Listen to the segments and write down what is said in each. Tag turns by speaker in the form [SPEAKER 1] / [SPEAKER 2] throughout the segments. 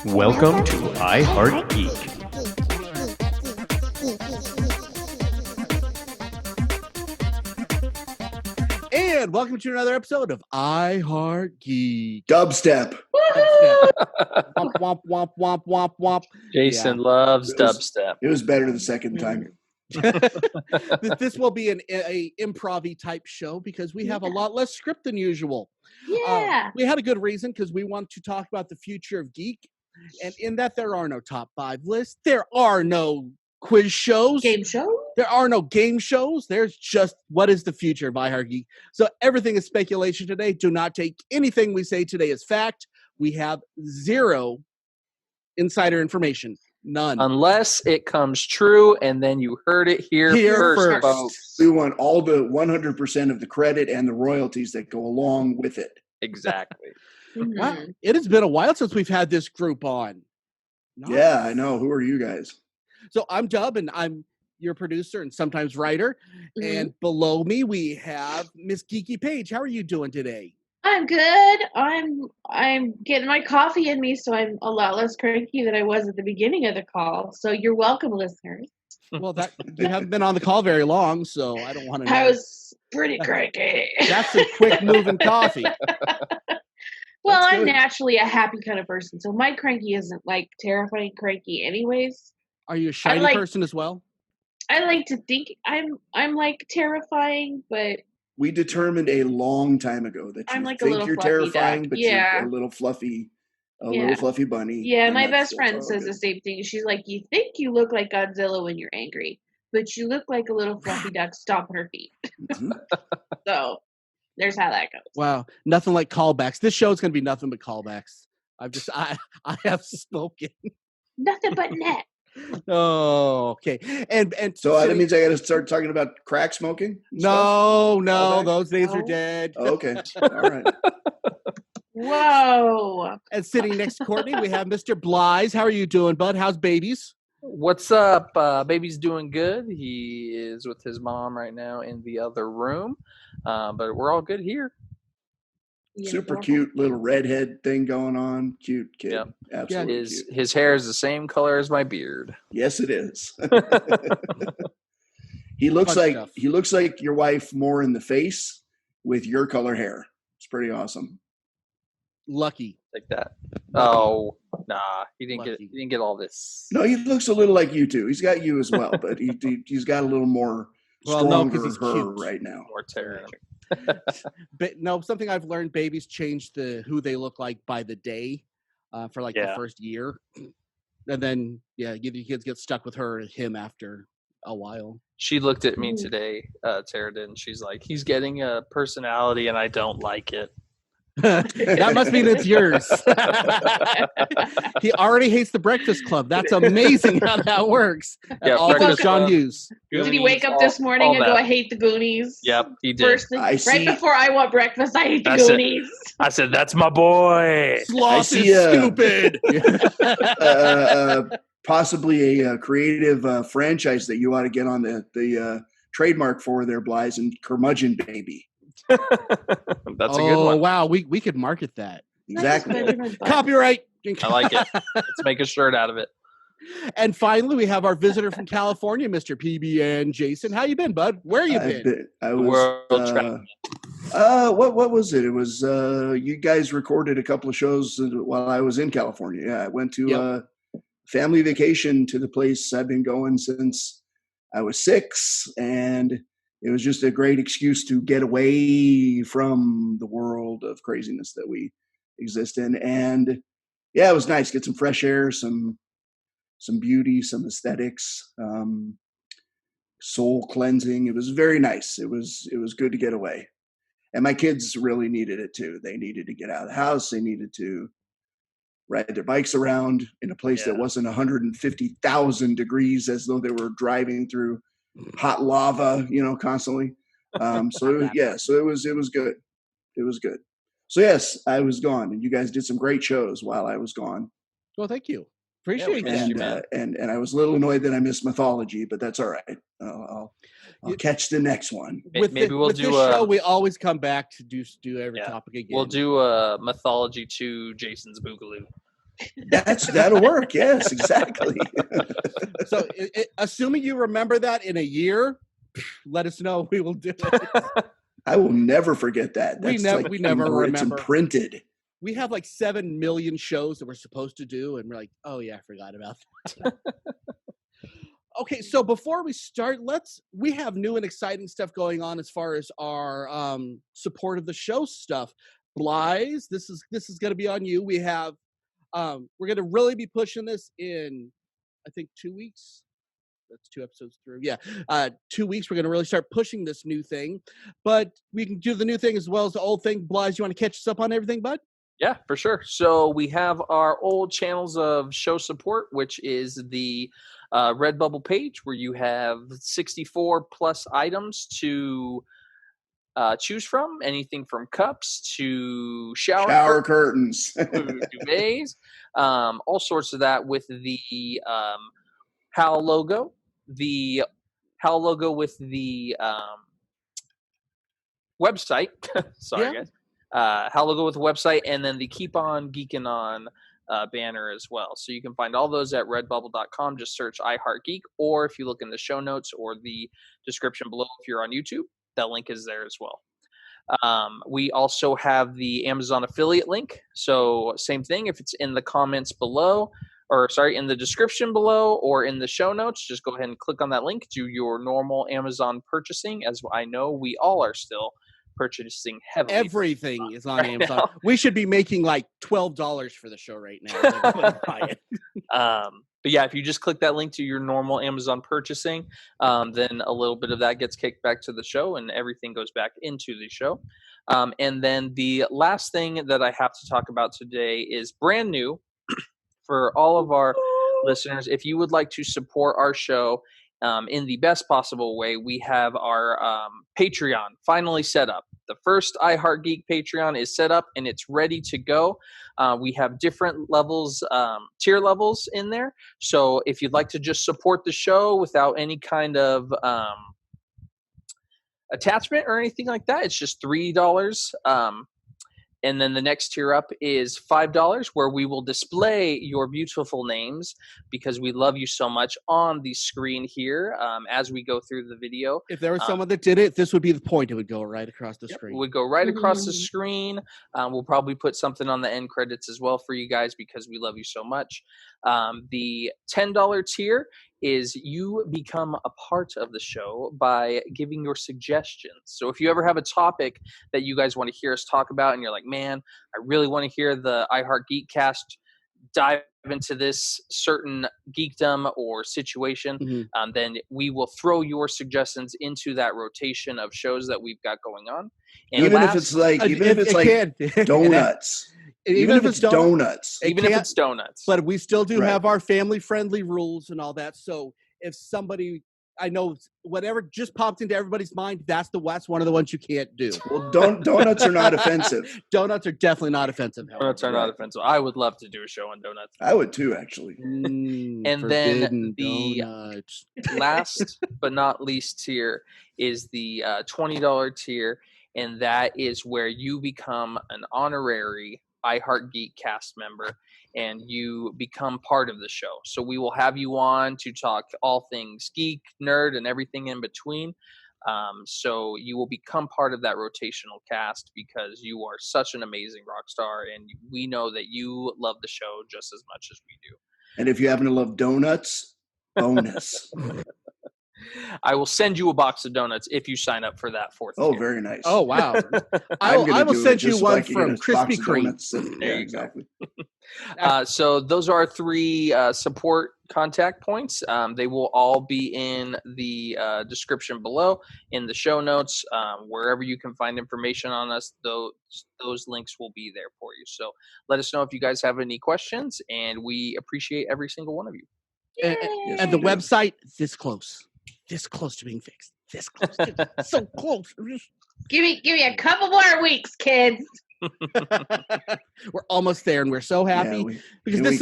[SPEAKER 1] Welcome to I Heart Geek.
[SPEAKER 2] And welcome to another episode of I Heart Geek.
[SPEAKER 3] Dubstep.
[SPEAKER 2] Womp, womp, womp, womp, womp, womp.
[SPEAKER 4] Jason loves dubstep.
[SPEAKER 3] It was better the second time.
[SPEAKER 2] This will be an improv-y type show because we have a lot less script than usual.
[SPEAKER 5] Yeah.
[SPEAKER 2] We had a good reason because we want to talk about the future of Geek. And in that, there are no top 5 lists. There are no quiz shows.
[SPEAKER 5] Game show?
[SPEAKER 2] There are no game shows. There's just what is the future of I Heart Geek. So everything is speculation today. Do not take anything we say today as fact. We have zero insider information. None.
[SPEAKER 4] Unless it comes true, and then you heard it here first, folks.
[SPEAKER 3] We want all the 100% of the credit and the royalties that go along with it.
[SPEAKER 4] Exactly.
[SPEAKER 5] Mhm.
[SPEAKER 2] Wow. It has been a while since we've had this group on. Nice.
[SPEAKER 3] Yeah, I know. Who are you guys?
[SPEAKER 2] So I'm Dub, and I'm your producer and sometimes writer.
[SPEAKER 5] Mhm.
[SPEAKER 2] And below me, we have Miss Geeky Paige. How are you doing today?
[SPEAKER 5] I'm good. I'm getting my coffee in me, so I'm a lot less cranky than I was at the beginning of the call. So you're welcome, listeners.
[SPEAKER 2] Well, that you haven't been on the call very long, so I don't want to know.
[SPEAKER 5] I was pretty cranky.
[SPEAKER 2] That's a quick moving coffee.
[SPEAKER 5] Well,
[SPEAKER 3] That's
[SPEAKER 5] I'm
[SPEAKER 3] good.
[SPEAKER 5] naturally a happy kind of person, so my cranky isn't like terrifying cranky anyways.
[SPEAKER 2] Are you a shiny
[SPEAKER 5] like-
[SPEAKER 2] person as well?
[SPEAKER 5] I like to think I'm like terrifying, but
[SPEAKER 3] We determined a long time ago that
[SPEAKER 5] I'm
[SPEAKER 3] you
[SPEAKER 5] like a
[SPEAKER 3] think
[SPEAKER 5] little
[SPEAKER 3] you're
[SPEAKER 5] fluffy
[SPEAKER 3] terrifying,
[SPEAKER 5] duck.
[SPEAKER 3] but
[SPEAKER 5] Yeah.
[SPEAKER 3] you're a little fluffy
[SPEAKER 5] Yeah.
[SPEAKER 3] bunny.
[SPEAKER 5] yeah,
[SPEAKER 3] and
[SPEAKER 5] my
[SPEAKER 3] that's-
[SPEAKER 5] best friend
[SPEAKER 3] that's all
[SPEAKER 5] says the
[SPEAKER 3] good.
[SPEAKER 5] same thing. She's like, you think you look like Godzilla when you're angry, but you look like a little fluffy duck stomping her feet.
[SPEAKER 3] Mhm.
[SPEAKER 5] So there's how that goes.
[SPEAKER 2] Wow, nothing like callbacks. This show is going to be nothing but callbacks. I have spoken.
[SPEAKER 5] Nothing but net.
[SPEAKER 2] Oh, okay. And
[SPEAKER 3] So that
[SPEAKER 2] sitting-
[SPEAKER 3] means I got to start talking about crack smoking? and stuff?
[SPEAKER 2] no,
[SPEAKER 3] Callback?
[SPEAKER 2] those days are
[SPEAKER 5] No.
[SPEAKER 2] dead.
[SPEAKER 3] Oh, okay. All right.
[SPEAKER 5] Whoa.
[SPEAKER 2] And sitting next to Courtney, we have Mr. Blythe. How are you doing, bud? How's babies?
[SPEAKER 4] What's up? Baby's doing good. He is with his mom right now in the other room, but we're all good here.
[SPEAKER 5] Yeah,
[SPEAKER 3] Super
[SPEAKER 5] adorable.
[SPEAKER 3] cute little redhead thing going on. Cute kid.
[SPEAKER 4] Yep.
[SPEAKER 3] Absolutely
[SPEAKER 4] His
[SPEAKER 3] cute.
[SPEAKER 4] his hair is the same color as my beard.
[SPEAKER 3] Yes, it is. He looks
[SPEAKER 2] Fun
[SPEAKER 3] like
[SPEAKER 2] stuff.
[SPEAKER 3] he looks like your wife more in the face with your color hair. It's pretty awesome.
[SPEAKER 2] Lucky.
[SPEAKER 4] Like that. Oh, nah, he didn't
[SPEAKER 2] Lucky.
[SPEAKER 4] get all this.
[SPEAKER 3] No, he looks a little like you too. He's got you as well, but he's got a little more
[SPEAKER 2] Well, no,
[SPEAKER 3] stronger
[SPEAKER 2] 'cause he's
[SPEAKER 3] her
[SPEAKER 2] cute.
[SPEAKER 3] right now.
[SPEAKER 4] More terror.
[SPEAKER 2] But no, something I've learned: babies change who they look like by the day, for like the
[SPEAKER 4] Yeah.
[SPEAKER 2] first year, and then the kids get stuck with her or him after a while.
[SPEAKER 4] She looked at me
[SPEAKER 5] Ooh.
[SPEAKER 4] today, Tara did, and she's like, "He's getting a personality, and I don't like it."
[SPEAKER 2] That must mean it's yours. He already hates the Breakfast Club. That's amazing how that works. And
[SPEAKER 4] Yeah,
[SPEAKER 2] all
[SPEAKER 5] Breakfast
[SPEAKER 2] because John
[SPEAKER 4] Club.
[SPEAKER 2] Hughes.
[SPEAKER 5] Did he
[SPEAKER 4] Goonies,
[SPEAKER 5] wake up
[SPEAKER 4] all-
[SPEAKER 5] this morning
[SPEAKER 4] all
[SPEAKER 5] and go,
[SPEAKER 4] that.
[SPEAKER 5] I hate the Goonies?
[SPEAKER 4] Yep, he did.
[SPEAKER 5] First thing,
[SPEAKER 3] I
[SPEAKER 5] right
[SPEAKER 3] see-
[SPEAKER 5] before I want breakfast, I hate the
[SPEAKER 4] I said-
[SPEAKER 5] Goonies.
[SPEAKER 4] I said, "That's my boy."
[SPEAKER 2] Sloth
[SPEAKER 3] see,
[SPEAKER 2] is stupid.
[SPEAKER 3] Possibly a creative franchise that you ought to get on the trademark for there, Blythe, and Curmudgeon Baby.
[SPEAKER 4] That's a good
[SPEAKER 2] Oh
[SPEAKER 4] one.
[SPEAKER 2] wow, we could market that.
[SPEAKER 3] Exactly.
[SPEAKER 2] Copyright.
[SPEAKER 4] I like it. Let's make a shirt out of it.
[SPEAKER 2] And finally, we have our visitor from California, Mr. PB&Jason. How you been, bud? Where you been?
[SPEAKER 3] I
[SPEAKER 4] The
[SPEAKER 3] was.
[SPEAKER 4] world traveling.
[SPEAKER 3] What was it? It was you guys recorded a couple of shows while I was in California. Yeah, I went to
[SPEAKER 2] Yep.
[SPEAKER 3] family vacation to the place I've been going since I was 6, and it was just a great excuse to get away from the world of craziness that we exist in. And yeah, it was nice. Get some fresh air, some beauty, some aesthetics, soul cleansing. It was very nice. It was good to get away. And my kids really needed it too. They needed to get out of the house. They needed to ride their bikes around in a place that
[SPEAKER 4] Yeah.
[SPEAKER 3] wasn't 150,000 degrees, as though they were driving through hot lava, constantly. So it was good. It was good. So yes, I was gone, and you guys did some great shows while I was gone.
[SPEAKER 2] Well, thank you.
[SPEAKER 4] we
[SPEAKER 2] Appreciate
[SPEAKER 4] missed
[SPEAKER 2] that.
[SPEAKER 4] you, man.
[SPEAKER 3] And I was a little annoyed that I missed mythology, but that's all right. I'll catch the next one.
[SPEAKER 4] Maybe we'll
[SPEAKER 2] with
[SPEAKER 4] do
[SPEAKER 2] this show. We always come back to do every
[SPEAKER 4] Yeah.
[SPEAKER 2] topic again.
[SPEAKER 4] We'll do a mythology to Jason's Boogaloo.
[SPEAKER 3] That'll work. Yes, exactly.
[SPEAKER 2] So, assuming you remember that in a year, let us know. We will do it.
[SPEAKER 3] I will never forget that.
[SPEAKER 2] We
[SPEAKER 3] That's
[SPEAKER 2] never
[SPEAKER 3] It's
[SPEAKER 2] remember.
[SPEAKER 3] imprinted.
[SPEAKER 2] We have like 7 million shows that we're supposed to do, and we're like, oh yeah, I forgot about that. Okay, so before we start, we have new and exciting stuff going on as far as our support of the show stuff. Blythe, this is going to be on you. We have we're going to really be pushing this in, I think, 2 weeks. That's 2 episodes through. Yeah, 2 weeks. We're going to really start pushing this new thing, but we can do the new thing as well as the old thing. Blythe, you want to catch us up on everything, bud?
[SPEAKER 4] Yeah, for sure. So we have our old channels of show support, which is the Redbubble page where you have 64 plus items to choose from. Anything from cups to shower
[SPEAKER 3] curtains,
[SPEAKER 4] to duvets, all sorts of that with the HAL logo. The HAL logo with the website. Sorry, guys. HAL logo with the website, and then the Keep On Geekin' On banner as well. So you can find all those at redbubble.com. Just search I Heart Geek, or if you look in the show notes or the description below if you're on YouTube, that link is there as well. We also have the Amazon affiliate link. So same thing, if it's in the comments below, in the description below or in the show notes, just go ahead and click on that link, do your normal Amazon purchasing, as I know we all are still purchasing heavily.
[SPEAKER 2] Everything is on Amazon. Now. We should be making like $12 for the show right now.
[SPEAKER 4] But yeah, if you just click that link to your normal Amazon purchasing, then a little bit of that gets kicked back to the show and everything goes back into the show. And then the last thing that I have to talk about today is brand new for all of our listeners. If you would like to support our show in the best possible way, we have our Patreon finally set up. The first I Heart Geek Patreon is set up and it's ready to go. We have different levels, tier levels in there. So if you'd like to just support the show without any kind of attachment or anything like that, it's just $3. And then the next tier up is $5, where we will display your beautiful names because we love you so much on the screen here as we go through the video.
[SPEAKER 2] If there was someone that did it, this would be the point. It would go right across the screen.
[SPEAKER 4] It would go right across the screen. We'll probably put something on the end credits as well for you guys because we love you so much. The $10 tier is you become a part of the show by giving your suggestions. So if you ever have a topic that you guys want to hear us talk about and you're like, man, I really want to hear the I Heart Geek cast dive into this certain geekdom or situation, then we will throw your suggestions into that rotation of shows that we've got going on. And
[SPEAKER 3] even if it's like donuts. Even if it's donuts.
[SPEAKER 4] Even if it's donuts.
[SPEAKER 2] But we still do have our family-friendly rules and all that. So if somebody, I know whatever just popped into everybody's mind, that's one of the ones you can't do.
[SPEAKER 3] Well, donuts are not offensive.
[SPEAKER 2] Donuts are definitely not offensive.
[SPEAKER 4] Donuts are not offensive. I would love to do a show on donuts.
[SPEAKER 3] I would too, actually.
[SPEAKER 4] And then the last but not least tier is the $20 tier. And that is where you become an honorary I Heart Geek cast member and you become part of the show. So we will have you on to talk all things geek, nerd, and everything in between. So you will become part of that rotational cast because you are such an amazing rock star and we know that you love the show just as much as we do.
[SPEAKER 3] And if you happen to love donuts, bonus.
[SPEAKER 4] I will send you a box of donuts if you sign up for that fourth tier.
[SPEAKER 3] Very nice.
[SPEAKER 2] Oh, wow. I will send you one from Krispy Kreme.
[SPEAKER 3] Yeah, exactly.
[SPEAKER 4] So those are our 3 support contact points. They will all be in the description below, in the show notes, wherever you can find information on us. Those links will be there for you. So let us know if you guys have any questions, and we appreciate every single one of you.
[SPEAKER 2] And the website, this close to being fixed. This close, so close.
[SPEAKER 5] Give me a couple more weeks, kids.
[SPEAKER 2] We're almost there, and we're so happy
[SPEAKER 3] because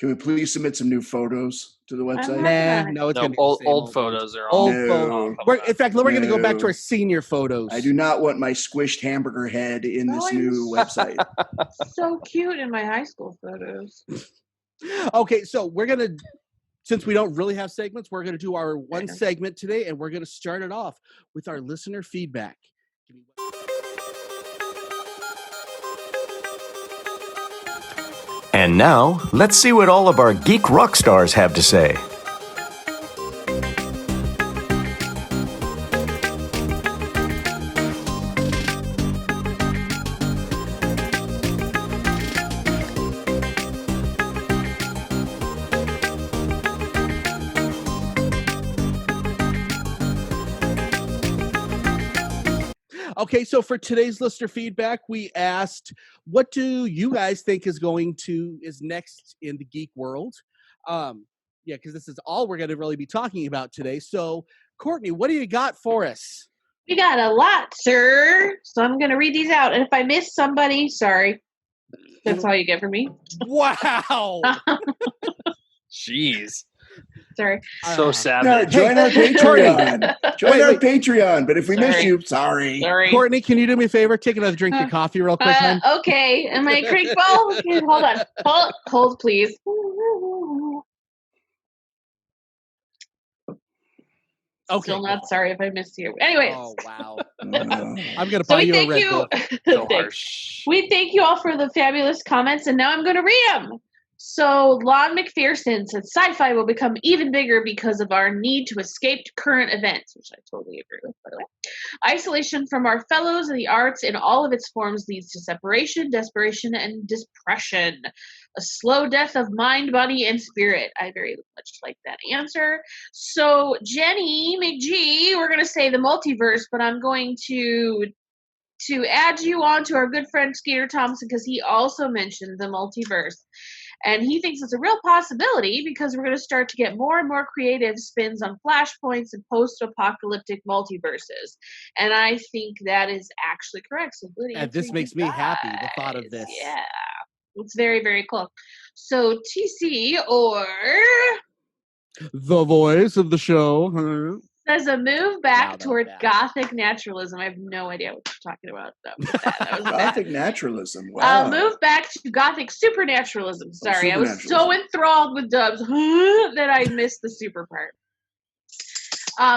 [SPEAKER 3] Can we please submit some new photos to the website?
[SPEAKER 5] not-
[SPEAKER 2] No, it's
[SPEAKER 4] No,
[SPEAKER 2] gonna be the same
[SPEAKER 4] old photos are
[SPEAKER 2] Old
[SPEAKER 3] No.
[SPEAKER 2] photos. In fact, we're gonna go back to
[SPEAKER 3] No.
[SPEAKER 2] our senior photos.
[SPEAKER 3] I do not want my squished hamburger head in this
[SPEAKER 5] Oh,
[SPEAKER 3] new website.
[SPEAKER 5] So cute in my high school photos.
[SPEAKER 2] Okay, so we're gonna, since we don't really have segments, we're gonna do our one
[SPEAKER 5] Yeah.
[SPEAKER 2] segment today, and we're gonna start it off with our listener feedback.
[SPEAKER 6] And now, let's see what all of our geek rock stars have to say.
[SPEAKER 2] Okay, so for today's listener feedback, we asked, what do you guys think is next in the geek world? Yeah, because this is all we're going to really be talking about today. So, Courtney, what do you got for us?
[SPEAKER 5] We got a lot, sir. So I'm going to read these out. And if I miss somebody, sorry. That's all you get from me.
[SPEAKER 2] Wow.
[SPEAKER 4] Jeez.
[SPEAKER 5] Sorry.
[SPEAKER 4] So
[SPEAKER 3] No,
[SPEAKER 4] savage.
[SPEAKER 3] join our Patreon. Join our Patreon. But if we miss
[SPEAKER 5] Sorry.
[SPEAKER 3] you, sorry.
[SPEAKER 5] Sorry.
[SPEAKER 2] Courtney, can you do me a favor? Take another drink of your coffee real quick, hon.
[SPEAKER 5] Okay. Am I creek ball? Okay, hold on. Hold, please.
[SPEAKER 2] Okay.
[SPEAKER 5] Still not sorry if I missed you. Anyways.
[SPEAKER 2] Oh, wow.
[SPEAKER 3] Oh,
[SPEAKER 2] I'm going to
[SPEAKER 5] So
[SPEAKER 2] buy
[SPEAKER 5] we
[SPEAKER 2] you a
[SPEAKER 5] thank
[SPEAKER 2] Red
[SPEAKER 5] you.
[SPEAKER 2] Bull.
[SPEAKER 4] So
[SPEAKER 5] Thanks.
[SPEAKER 4] harsh.
[SPEAKER 5] We thank you all for the fabulous comments, and now I'm going to read them. So, Lon McPherson said sci-fi will become even bigger because of our need to escape current events, which I totally agree with, by the way. Isolation from our fellows in the arts in all of its forms leads to separation, desperation, and depression. A slow death of mind, body, and spirit. I very much like that answer. So, Jenny McGee, we're going to say the multiverse, but I'm going to add you on to our good friend Skeeter Thompson because he also mentioned the multiverse. And he thinks it's a real possibility because we're going to start to get more and more creative spins on flashpoints and post-apocalyptic multiverses. And I think that is actually correct. So good answer,
[SPEAKER 2] And this makes me happy, the thought of this.
[SPEAKER 5] Yeah. It's very, very cool. So TC or
[SPEAKER 2] The voice of the show. Huh?
[SPEAKER 5] says a move
[SPEAKER 2] Wow,
[SPEAKER 5] back
[SPEAKER 2] that was
[SPEAKER 5] toward
[SPEAKER 2] bad.
[SPEAKER 5] Gothic naturalism. I have no idea what you're talking about. That was bad.
[SPEAKER 3] Gothic naturalism. Wow.
[SPEAKER 5] Move back to Gothic supernaturalism. Sorry, I was so
[SPEAKER 3] supernaturalism.
[SPEAKER 5] enthralled with Dubs that I missed the super part.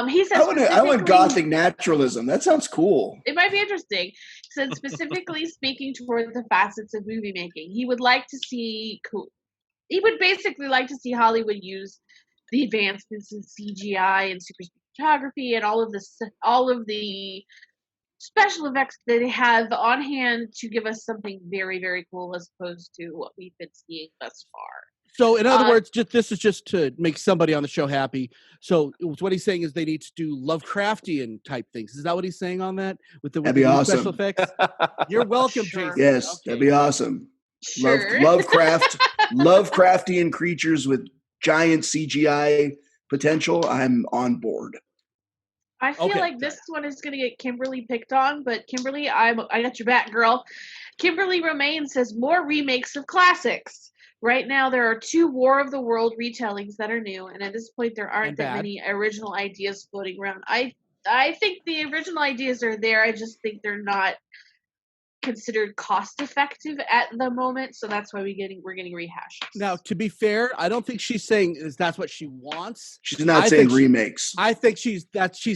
[SPEAKER 5] He says
[SPEAKER 3] I want
[SPEAKER 5] specifically-
[SPEAKER 3] Gothic naturalism. That sounds cool.
[SPEAKER 5] It might be interesting. He said specifically speaking toward the facets of movie making, he would like to see. He would basically like to see Hollywood use the advancements in CGI and super photography and all of the special effects that they have on hand to give us something very, very cool as opposed to what we've been seeing thus far.
[SPEAKER 2] So, in other words, this is just to make somebody on the show happy. So, what he's saying is they need to do Lovecraftian type things. Is that what he's saying on that? With the
[SPEAKER 3] That'd be
[SPEAKER 2] new
[SPEAKER 3] awesome.
[SPEAKER 2] special effects? You're welcome,
[SPEAKER 5] Sure.
[SPEAKER 2] Jason.
[SPEAKER 3] Yes,
[SPEAKER 2] Okay.
[SPEAKER 3] that'd be awesome.
[SPEAKER 5] Sure.
[SPEAKER 3] Lovecraftian creatures with giant CGI potential. I'm on board.
[SPEAKER 5] I feel
[SPEAKER 2] Okay.
[SPEAKER 5] like this one is going to get Kimberly picked on, but Kimberly, I got your back, girl. Kimberly Romaine says more remakes of classics. Right now, there are 2 War of the World retellings that are new, and at this point, there aren't
[SPEAKER 2] And
[SPEAKER 5] that
[SPEAKER 2] bad.
[SPEAKER 5] many original ideas floating around. I think the original ideas are there. I just think they're not considered cost effective at the moment, so that's why we're getting rehashes.
[SPEAKER 2] Now, to be fair, I don't think she's saying that's what she wants.
[SPEAKER 3] She's not
[SPEAKER 2] I
[SPEAKER 3] saying
[SPEAKER 2] think
[SPEAKER 3] remakes.
[SPEAKER 2] I think she's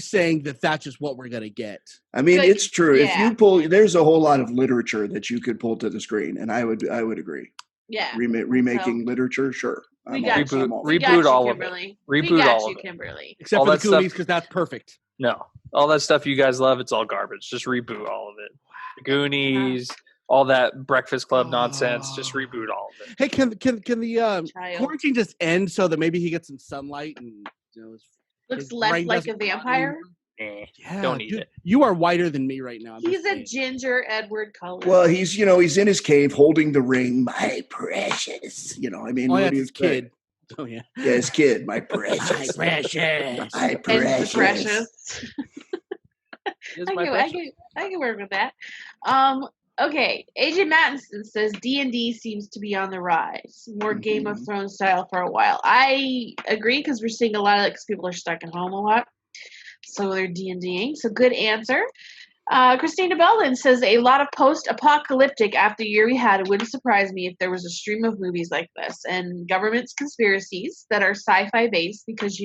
[SPEAKER 2] saying that's just what we're gonna get.
[SPEAKER 3] I mean,
[SPEAKER 5] But-
[SPEAKER 3] it's true. If
[SPEAKER 5] yeah.
[SPEAKER 3] you pull, there's a whole lot of literature that you could pull to the screen, and I would agree.
[SPEAKER 5] Yeah.
[SPEAKER 3] Remaking literature, sure.
[SPEAKER 5] We
[SPEAKER 3] I'm
[SPEAKER 5] got
[SPEAKER 3] all-
[SPEAKER 5] you.
[SPEAKER 3] I'm all-
[SPEAKER 5] We got
[SPEAKER 4] Reboot
[SPEAKER 5] you,
[SPEAKER 4] all of it.
[SPEAKER 5] Kimberly.
[SPEAKER 4] Reboot
[SPEAKER 5] we got
[SPEAKER 4] all
[SPEAKER 5] you,
[SPEAKER 4] of it.
[SPEAKER 5] Kimberly.
[SPEAKER 2] Except
[SPEAKER 4] All
[SPEAKER 2] for the
[SPEAKER 4] that stuff-
[SPEAKER 2] Goonies, because that's perfect.
[SPEAKER 4] No, all that stuff you guys love, it's all garbage. Just reboot all of it. The Goonies, all that Breakfast Club nonsense. Just reboot all of it.
[SPEAKER 2] Hey, can the
[SPEAKER 5] Child.
[SPEAKER 2] quarantine just end so that maybe he gets some sunlight and
[SPEAKER 5] Looks
[SPEAKER 2] his
[SPEAKER 5] less
[SPEAKER 2] brain
[SPEAKER 5] like a
[SPEAKER 2] doesn't rot
[SPEAKER 5] vampire.
[SPEAKER 2] anymore? Yeah,
[SPEAKER 4] Don't need
[SPEAKER 2] dude,
[SPEAKER 4] it.
[SPEAKER 2] You are whiter than me right now. I'm
[SPEAKER 5] He's
[SPEAKER 2] just
[SPEAKER 5] a
[SPEAKER 2] saying.
[SPEAKER 5] ginger Edward Cullen.
[SPEAKER 3] Well, he's in his cave holding the ring, my precious. I mean,
[SPEAKER 2] Oh,
[SPEAKER 3] what
[SPEAKER 2] yeah,
[SPEAKER 3] do you
[SPEAKER 2] his
[SPEAKER 3] expect?
[SPEAKER 2] kid. Oh yeah.
[SPEAKER 3] Yeah, his kid, my precious.
[SPEAKER 2] Precious.
[SPEAKER 3] My
[SPEAKER 5] and
[SPEAKER 3] precious.
[SPEAKER 5] the precious.
[SPEAKER 4] Is
[SPEAKER 5] I
[SPEAKER 4] my
[SPEAKER 5] can, I,
[SPEAKER 4] precious.
[SPEAKER 5] can, I can work with that. Okay, AJ Mattinson says D&D seems to be on the rise. More Game of Thrones style for a while. I agree because we're seeing a lot of because people are stuck at home a lot. So they're D&Ding. So good answer. Christina Belden says a lot of post-apocalyptic after the year we had. It wouldn't surprise me if there was a stream of movies like this and government's conspiracies that are sci-fi based because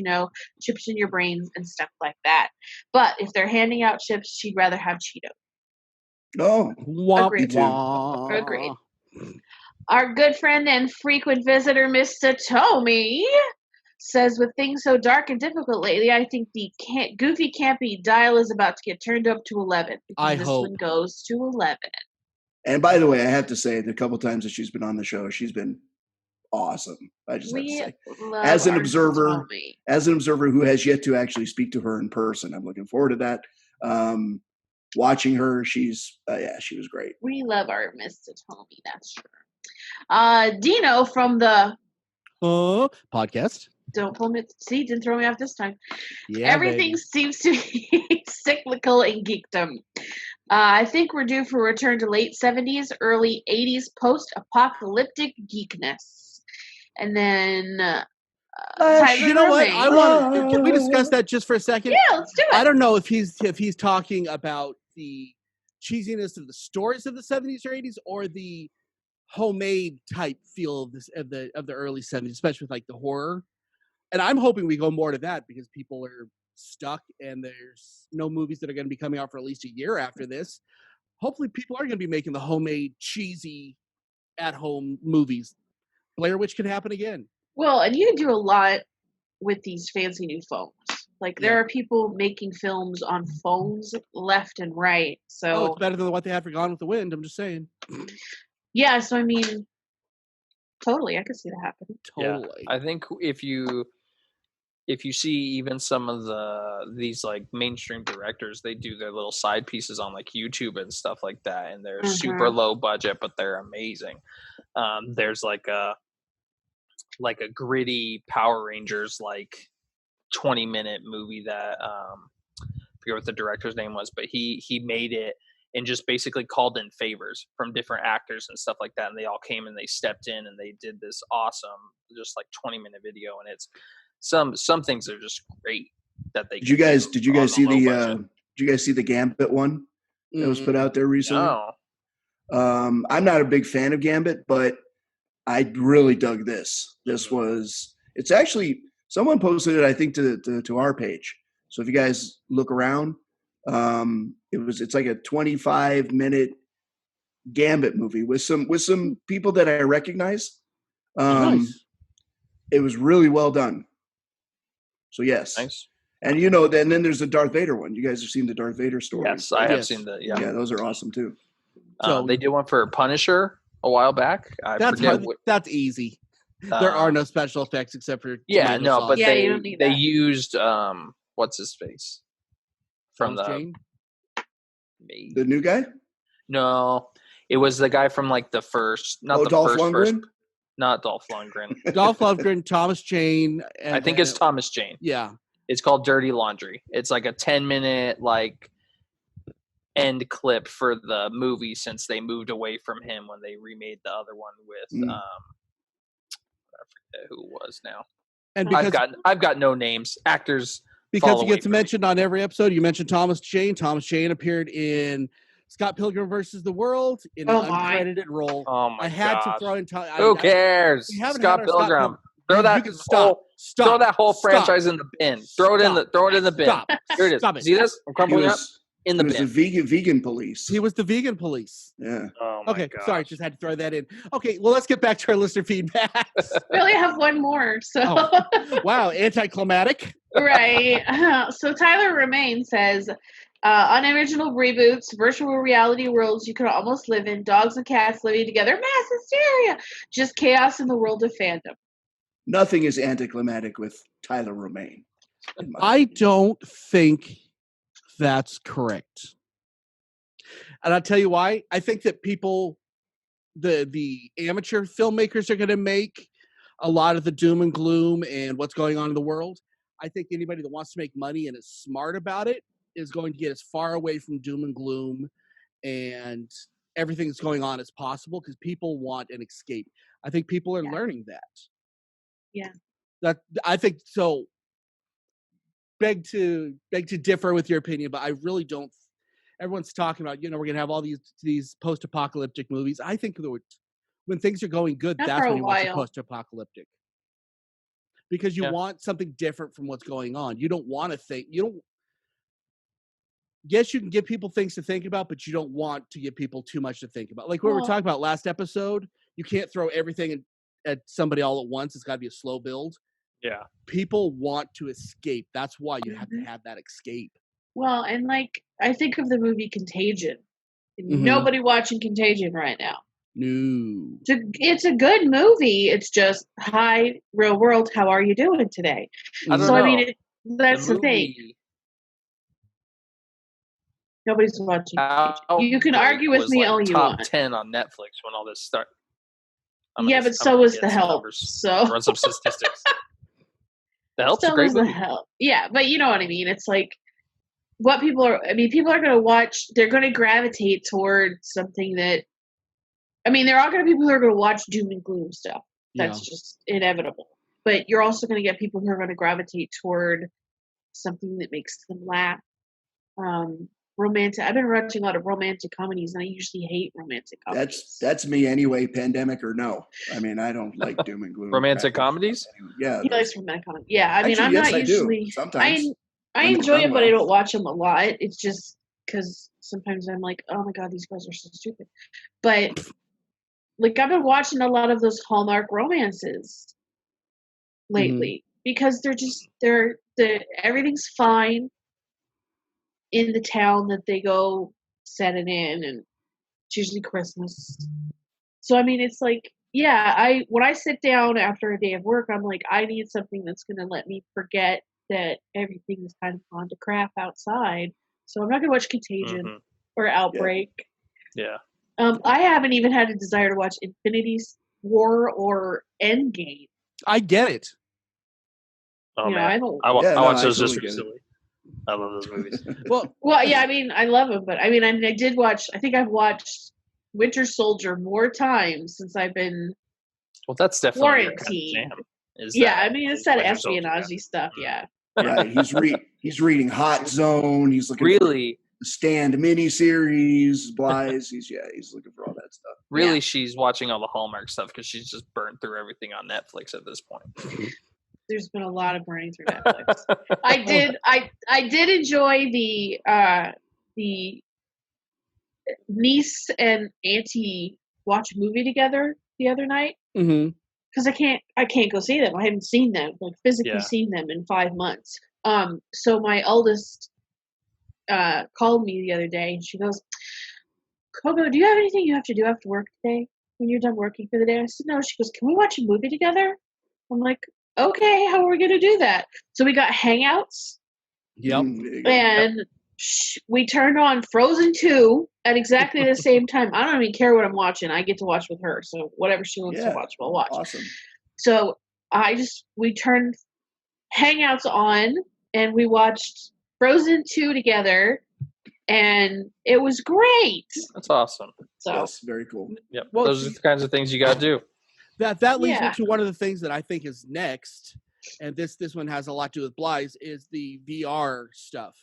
[SPEAKER 5] chips in your brains and stuff like that. But if they're handing out chips, she'd rather have Cheetos.
[SPEAKER 3] Oh,
[SPEAKER 5] Agreed. Agreed. Our good friend and frequent visitor, Mr. Tommy, says, with things so dark and difficult lately, I think the goofy, campy dial is about to get turned up to 11. Because this one goes to 11.
[SPEAKER 3] And by the way, I have to say, the couple times that she's been on the show, she's been awesome. I just have to say, as an observer who has yet to actually speak to her in person, I'm looking forward to that. Watching her, she was great.
[SPEAKER 5] We love our Mr. Tommy, that's true. Dino from the
[SPEAKER 2] podcast.
[SPEAKER 5] Don't pull me. See, didn't throw me off this time.
[SPEAKER 2] Yeah,
[SPEAKER 5] everything seems to be cyclical in geekdom. I think we're due for a return to late 70s, early 80s post-apocalyptic geekness. And then
[SPEAKER 2] you know what? Can we discuss that just for a second?
[SPEAKER 5] Yeah, let's do it.
[SPEAKER 2] I don't know if he's talking about the cheesiness of the stories of the 70s or 80s or the homemade type feel of the early 70s, especially with like the horror. And I'm hoping we go more to that because people are stuck and there's no movies that are going to be coming out for at least a year after this. Hopefully people are going to be making the homemade, cheesy, at-home movies. Blair Witch can happen again.
[SPEAKER 5] Well, and you can do a lot with these fancy new phones. Like, there are people making films on phones left and right. So
[SPEAKER 2] it's better than what they had for Gone with the Wind, I'm just saying.
[SPEAKER 5] Yeah, so I mean, totally, I could see that happening.
[SPEAKER 2] Totally.
[SPEAKER 4] Yeah, I think if you see even some of these like mainstream directors, they do their little side pieces on like YouTube and stuff like that, and they're super low budget, but they're amazing. There's like a gritty Power Rangers like 20-minute movie that I forget what the director's name was, but he made it and just basically called in favors from different actors and stuff like that, and they all came and they stepped in and they did this awesome just like 20-minute video, and it's some things are just great that they. Did you guys
[SPEAKER 3] see the Gambit one that was put out there recently?
[SPEAKER 4] No.
[SPEAKER 3] I'm not a big fan of Gambit, but I really dug this. It's actually, someone posted it, I think, to our page. So if you guys look around, it's like a 25-minute Gambit movie with some people that I recognize.
[SPEAKER 2] Nice.
[SPEAKER 3] It was really well done. So yes.
[SPEAKER 4] Nice.
[SPEAKER 3] And then there's the Darth Vader one. You guys have seen the Darth Vader story?
[SPEAKER 4] Yes, I have seen that. Yeah.
[SPEAKER 3] Yeah, those are awesome too.
[SPEAKER 4] So they did one for Punisher a while back.
[SPEAKER 2] That's easy. There are no special effects except for
[SPEAKER 4] but
[SPEAKER 5] you don't need
[SPEAKER 4] they
[SPEAKER 5] that.
[SPEAKER 4] used what's his face from
[SPEAKER 2] Jane?
[SPEAKER 3] The new guy?
[SPEAKER 4] No, it was the guy from like the first, not the
[SPEAKER 3] Dolph
[SPEAKER 4] first,
[SPEAKER 3] Lundgren?
[SPEAKER 4] not Dolph Lundgren.
[SPEAKER 2] Dolph Lundgren, Thomas Jane. And,
[SPEAKER 4] I think it's Thomas Jane.
[SPEAKER 2] Yeah.
[SPEAKER 4] It's called Dirty Laundry. It's like a 10-minute like end clip for the movie since they moved away from him when they remade the other one with I forget who it was now.
[SPEAKER 2] And because,
[SPEAKER 4] I've got no names. Actors.
[SPEAKER 2] Because he gets mentioned on every episode. You mentioned Thomas Jane. Thomas Jane appeared in Scott Pilgrim versus the World in an uncredited role.
[SPEAKER 4] Oh my god!
[SPEAKER 2] I had to throw in.
[SPEAKER 4] Who cares? Scott Pilgrim. Throw that whole franchise in the bin. Throw it in the bin.
[SPEAKER 2] Stop.
[SPEAKER 4] Here it is.
[SPEAKER 2] Stop it.
[SPEAKER 4] See this? I'm crumbling up in the bin.
[SPEAKER 3] He was the vegan police.
[SPEAKER 2] He was the vegan police.
[SPEAKER 3] Yeah.
[SPEAKER 4] Oh my
[SPEAKER 2] okay.
[SPEAKER 4] gosh.
[SPEAKER 2] Sorry, just had to throw that in. Okay. Well, let's get back to our listener feedback.
[SPEAKER 5] We only have one more, so.
[SPEAKER 2] Wow, anticlimactic.
[SPEAKER 5] Right. So Tyler Romaine says, unoriginal reboots, virtual reality worlds you could almost live in, dogs and cats living together, mass hysteria, just chaos in the world of fandom.
[SPEAKER 3] Nothing is anticlimactic with Tyler Romaine.
[SPEAKER 2] I don't think that's correct. And I'll tell you why. I think that people, the amateur filmmakers are going to make a lot of the doom and gloom and what's going on in the world. I think anybody that wants to make money and is smart about it is going to get as far away from doom and gloom and everything that's going on as possible because people want an escape. I think people are learning that.
[SPEAKER 5] Yeah.
[SPEAKER 2] That I think so. Beg to differ with your opinion, but I really don't. Everyone's talking about, we're gonna have all these post-apocalyptic movies. I think when things are going good,
[SPEAKER 5] Not
[SPEAKER 2] that's
[SPEAKER 5] for a
[SPEAKER 2] when you watch a
[SPEAKER 5] while.
[SPEAKER 2] post-apocalyptic. Because you want something different from what's going on. You don't want to think. Yes, you can give people things to think about, but you don't want to give people too much to think about. Like we were talking about last episode, you can't throw everything at somebody all at once. It's got to be a slow build.
[SPEAKER 4] Yeah.
[SPEAKER 2] People want to escape. That's why you have to have that escape.
[SPEAKER 5] Well, and like I think of the movie Contagion. Nobody watching Contagion right now.
[SPEAKER 2] No.
[SPEAKER 5] It's a good movie. It's just, hi, real world, how are you doing today?
[SPEAKER 4] I don't know.
[SPEAKER 5] I mean, that's the thing.
[SPEAKER 4] movie
[SPEAKER 5] Nobody's watching. You can argue with me all you
[SPEAKER 4] top
[SPEAKER 5] want.
[SPEAKER 4] 10 on Netflix when all this started.
[SPEAKER 5] Yeah, but so was The Help. So
[SPEAKER 4] run some statistics. The Help's a
[SPEAKER 5] so
[SPEAKER 4] great
[SPEAKER 5] was The
[SPEAKER 4] movie.
[SPEAKER 5] Help. Yeah, but you know what I mean. It's like what people are. I mean, people are going to watch. They're going to gravitate toward something that. I mean, there are going to be people who are going to watch doom and gloom stuff. That's just inevitable. But you're also going to get people who are going to gravitate toward something that makes them laugh. Romantic. I've been watching a lot of romantic comedies, and I usually hate romantic comedies.
[SPEAKER 3] That's me anyway, pandemic or no. I mean, I don't like doom and gloom.
[SPEAKER 4] Romantic comedies?
[SPEAKER 3] Yeah.
[SPEAKER 5] He likes romantic comedies. Yeah, I mean,
[SPEAKER 3] Actually,
[SPEAKER 5] I'm
[SPEAKER 3] yes,
[SPEAKER 5] not usually.
[SPEAKER 3] Sometimes.
[SPEAKER 5] I enjoy it, but I don't watch them a lot. It's just because sometimes I'm like, oh my god, these girls are so stupid. But like, I've been watching a lot of those Hallmark romances lately because they're everything's fine in the town that they go set it in, and it's usually Christmas. So I mean, it's like, when I sit down after a day of work, I'm like, I need something that's going to let me forget that everything is kind of gone to crap outside. So I'm not going to watch Contagion or Outbreak.
[SPEAKER 4] Yeah.
[SPEAKER 5] I haven't even had a desire to watch Infinity War or Endgame.
[SPEAKER 2] I get it.
[SPEAKER 4] Oh,
[SPEAKER 5] man.
[SPEAKER 4] I watch those just for silly. I love those movies.
[SPEAKER 2] Well,
[SPEAKER 5] yeah, I mean, I love them, but I mean, I did watch. I think I've watched Winter Soldier more times since I've been.
[SPEAKER 4] Well, that's definitely
[SPEAKER 5] quarantine.
[SPEAKER 4] Your kind of jam,
[SPEAKER 5] I mean, it's that espionage stuff. Yeah.
[SPEAKER 3] Yeah, he's reading Hot Zone. He's looking
[SPEAKER 4] for
[SPEAKER 3] the Stand miniseries. Bly's. He's looking for all that stuff.
[SPEAKER 4] Really, she's watching all the Hallmark stuff because she's just burned through everything on Netflix at this point.
[SPEAKER 5] There's been a lot of burning through Netflix. I did enjoy the niece and auntie watch a movie together the other night. Because I can't go see them. I haven't seen them, like physically seen them in 5 months. So my eldest called me the other day and she goes, Coco, do you have anything you have to do after work today when you're done working for the day? I said, no. She goes, can we watch a movie together? I'm like, okay, how are we going to do that? So we got Hangouts.
[SPEAKER 2] Yep.
[SPEAKER 5] And we turned on Frozen 2 at exactly the same time. I don't even care what I'm watching. I get to watch with her. So whatever she wants to watch, we'll watch.
[SPEAKER 3] Awesome.
[SPEAKER 5] So we turned Hangouts on and we watched Frozen 2 together. And it was great.
[SPEAKER 4] That's awesome.
[SPEAKER 5] So
[SPEAKER 3] yes, very cool.
[SPEAKER 4] Yep. Well, those are the kinds of things you got to do.
[SPEAKER 2] That leads me to one of the things that I think is next, and this one has a lot to do with Bly's, is the VR stuff.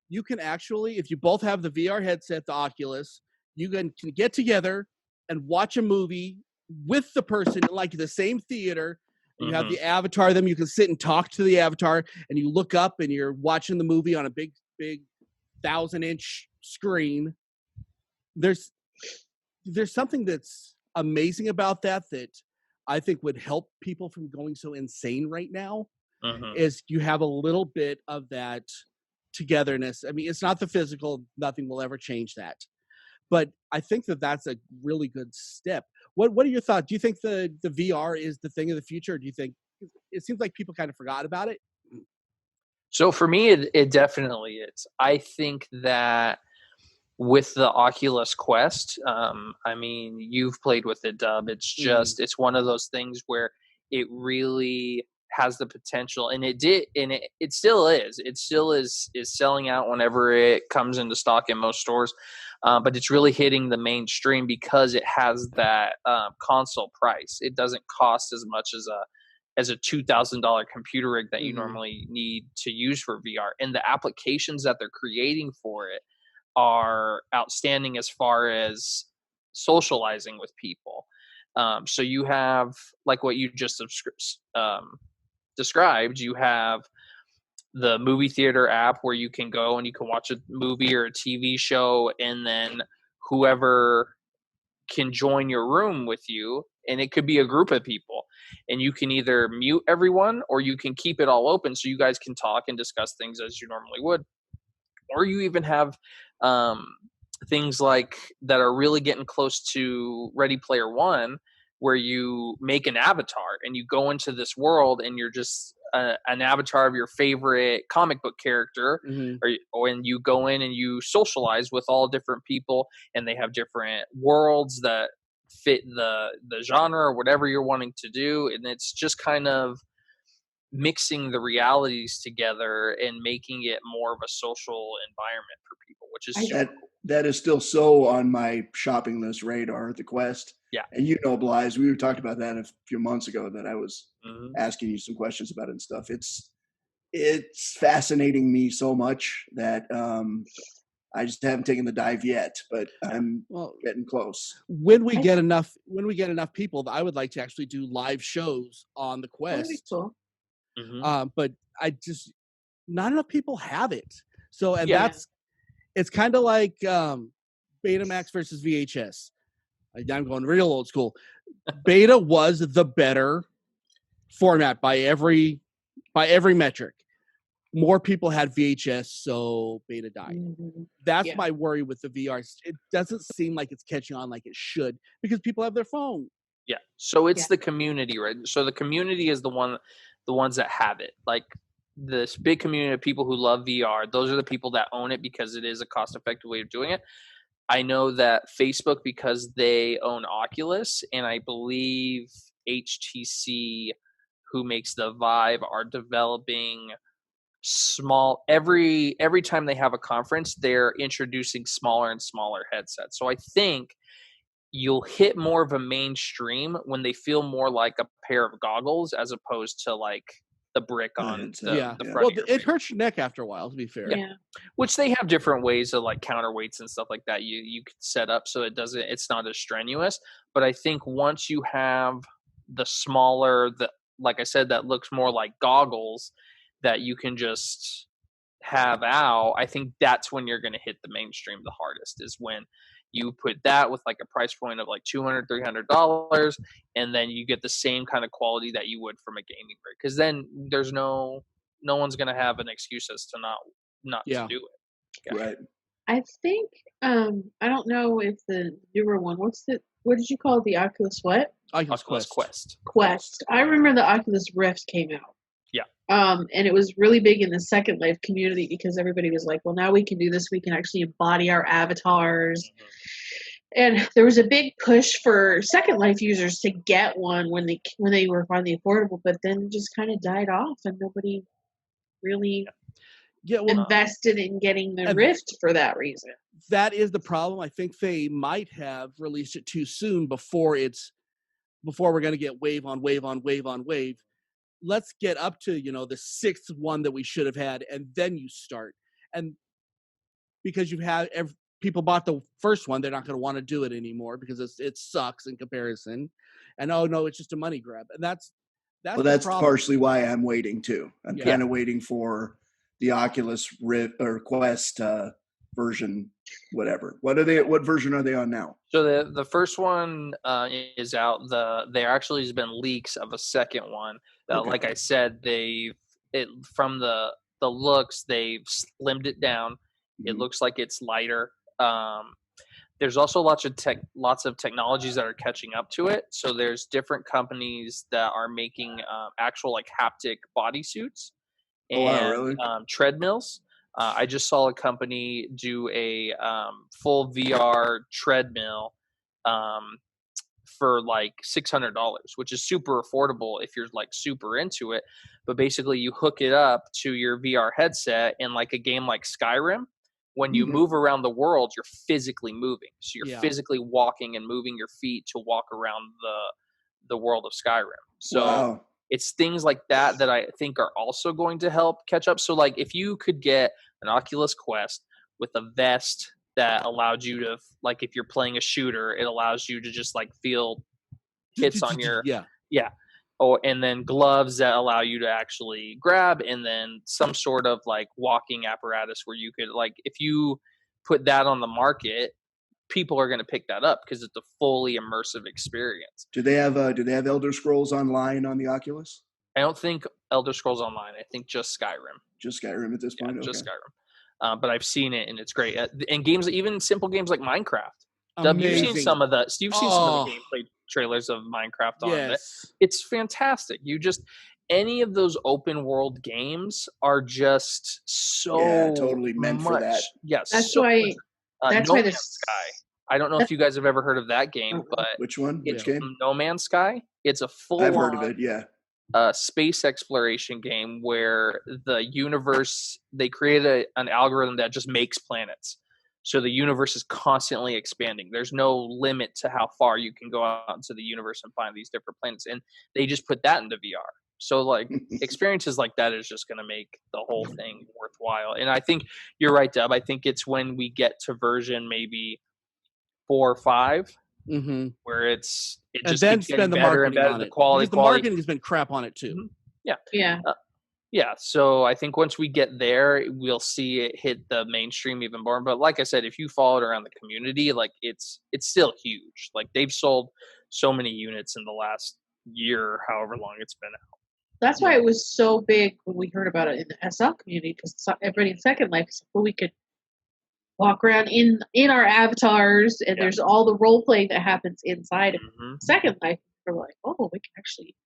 [SPEAKER 2] You can actually, if you both have the VR headset, the Oculus, you can get together and watch a movie with the person in like the same theater. And you have the avatar. Then you can sit and talk to the avatar, and you look up and you're watching the movie on a big 1,000-inch screen. There's something that's amazing about that I think would help people from going so insane right now. Is you have a little bit of that togetherness. I mean, it's not the physical, nothing will ever change that, but I think that's a really good step. What are your thoughts? Do you think the VR is the thing of the future? Or do you think it seems like people kind of forgot about it?
[SPEAKER 4] So for me, it definitely is. I think that with the Oculus Quest, I mean, you've played with it, Dub. It's just, it's one of those things where it really has the potential, and it still is selling out whenever it comes into stock in most stores, but it's really hitting the mainstream because it has that console price. It doesn't cost as much as a $2,000 computer rig that you normally need to use for VR, and the applications that they're creating for it are outstanding as far as socializing with people. So you have, like what you just described, you have the movie theater app where you can go and you can watch a movie or a TV show, and then whoever can join your room with you, and it could be a group of people, and you can either mute everyone or you can keep it all open so you guys can talk and discuss things as you normally would. Or you even have things like that are really getting close to Ready Player One, where you make an avatar and you go into this world and you're just an avatar of your favorite comic book character, or and you go in and you socialize with all different people, and they have different worlds that fit the genre or whatever you're wanting to do, and it's just kind of mixing the realities together and making it more of a social environment for people, which is super cool.
[SPEAKER 3] That is still so on my shopping list radar, the Quest.
[SPEAKER 4] Yeah.
[SPEAKER 3] And Blythe, we talked about that a few months ago that I was asking you some questions about it and stuff. It's fascinating me so much that I just haven't taken the dive yet, but I'm getting close.
[SPEAKER 2] When we get enough people, I would like to actually do live shows on the Quest.
[SPEAKER 5] That'd be cool.
[SPEAKER 2] But not enough people have it. So, and
[SPEAKER 5] Yeah.
[SPEAKER 2] it's kind of like Betamax versus VHS. I'm going real old school. Beta was the better format by every metric. More people had VHS, so Beta died. That's my worry with the VR. It doesn't seem like it's catching on like it should because people have their phone.
[SPEAKER 4] Yeah. So it's the community, right? So the community is the ones that have it. Like this big community of people who love VR, those are the people that own it because it is a cost-effective way of doing it. I know that Facebook, because they own Oculus, and I believe HTC, who makes the Vive, are developing small every time they have a conference, they're introducing smaller and smaller headsets. So I think you'll hit more of a mainstream when they feel more like a pair of goggles as opposed to like the brick on the front.
[SPEAKER 2] Well, it hurts your neck after a while, to be fair.
[SPEAKER 5] Yeah.
[SPEAKER 4] Which they have different ways of like counterweights and stuff like that you could set up so it's not as strenuous. But I think once you have the smaller, like I said, that looks more like goggles that you can just have out, I think that's when you're going to hit the mainstream the hardest, is when you put that with like a price point of like $200, $300, and then you get the same kind of quality that you would from a gaming rig. Because then there's no one's going to have an excuse as to not to do it.
[SPEAKER 3] Right.
[SPEAKER 5] I think I don't know if the newer one. What did you call it? The Oculus what?
[SPEAKER 2] Oculus
[SPEAKER 5] Quest. I remember the Oculus Rift came out.
[SPEAKER 4] Yeah.
[SPEAKER 5] And it was really big in the Second Life community because everybody was like, well, now we can do this. We can actually embody our avatars. And there was a big push for Second Life users to get one when they were finally affordable, but then just kind of died off and nobody really invested in getting the Rift for that reason.
[SPEAKER 2] That is the problem. I think they might have released it too soon before we're going to get wave on wave on wave on wave. Let's get up to, the sixth one that we should have had, and then you start. And because you've had people bought the first one, they're not going to want to do it anymore because it sucks in comparison. And oh no, it's just a money grab. And that's
[SPEAKER 3] partially why I'm waiting too. I'm kind of waiting for the Oculus Rift or Quest version, whatever. What version are they on now?
[SPEAKER 4] So the first one is out. There actually has been leaks of a second one. Like I said, from the looks, they've slimmed it down. It looks like it's lighter. There's also lots of technologies that are catching up to it. So there's different companies that are making actual like haptic bodysuits and treadmills. I just saw a company do a full VR treadmill for like $600, which is super affordable if you're like super into it. But basically you hook it up to your VR headset, and like a game like Skyrim, when you move around the world, you're physically moving. So you're physically walking and moving your feet to walk around the world of Skyrim. So it's things like that that I think are also going to help catch up. So like if you could get an Oculus Quest with a vest that allowed you to, like, if you're playing a shooter, it allows you to just like feel hits on your and then gloves that allow you to actually grab, and then some sort of like walking apparatus where you could, like, if you put that on the market, people are going to pick that up because it's a fully immersive experience.
[SPEAKER 3] Do they have Elder Scrolls Online on the Oculus?
[SPEAKER 4] I don't think Elder Scrolls Online. I think just Skyrim.
[SPEAKER 3] Just Skyrim at this point.
[SPEAKER 4] Yeah, just Skyrim. But I've seen it and it's great. And games, even simple games like Minecraft. You've seen some of the gameplay trailers of Minecraft on it. It's fantastic. Any of those open world games are just so
[SPEAKER 3] totally meant
[SPEAKER 4] much,
[SPEAKER 3] for that.
[SPEAKER 4] Yes,
[SPEAKER 5] that's why. That's why
[SPEAKER 4] Man's Sky. I don't know if you guys have ever heard of that game, but
[SPEAKER 3] which one? Which game?
[SPEAKER 4] No Man's Sky. It's a full.
[SPEAKER 3] I've heard of it. Yeah.
[SPEAKER 4] Space exploration game where the universe, they created an algorithm that just makes planets. So the universe is constantly expanding. There's no limit to how far you can go out into the universe and find these different planets. And they just put that into VR. So like experiences like that is just going to make the whole thing worthwhile. And I think you're right, Deb. I think it's when we get to version maybe 4 or 5 where it just
[SPEAKER 2] then
[SPEAKER 4] keeps getting better and better.
[SPEAKER 2] The
[SPEAKER 4] quality.
[SPEAKER 2] The marketing has been crap on it too.
[SPEAKER 4] Yeah. So I think once we get there, we'll see it hit the mainstream even more. But like I said, if you follow it around the community, like it's still huge. Like they've sold so many units in the last year, however long it's been out.
[SPEAKER 5] That's why it was so big when we heard about it in the SL community, because everybody in Second Life said, well, we could walk around in our avatars, and there's all the role playing that happens inside of Second Life. We're like, oh, we can actually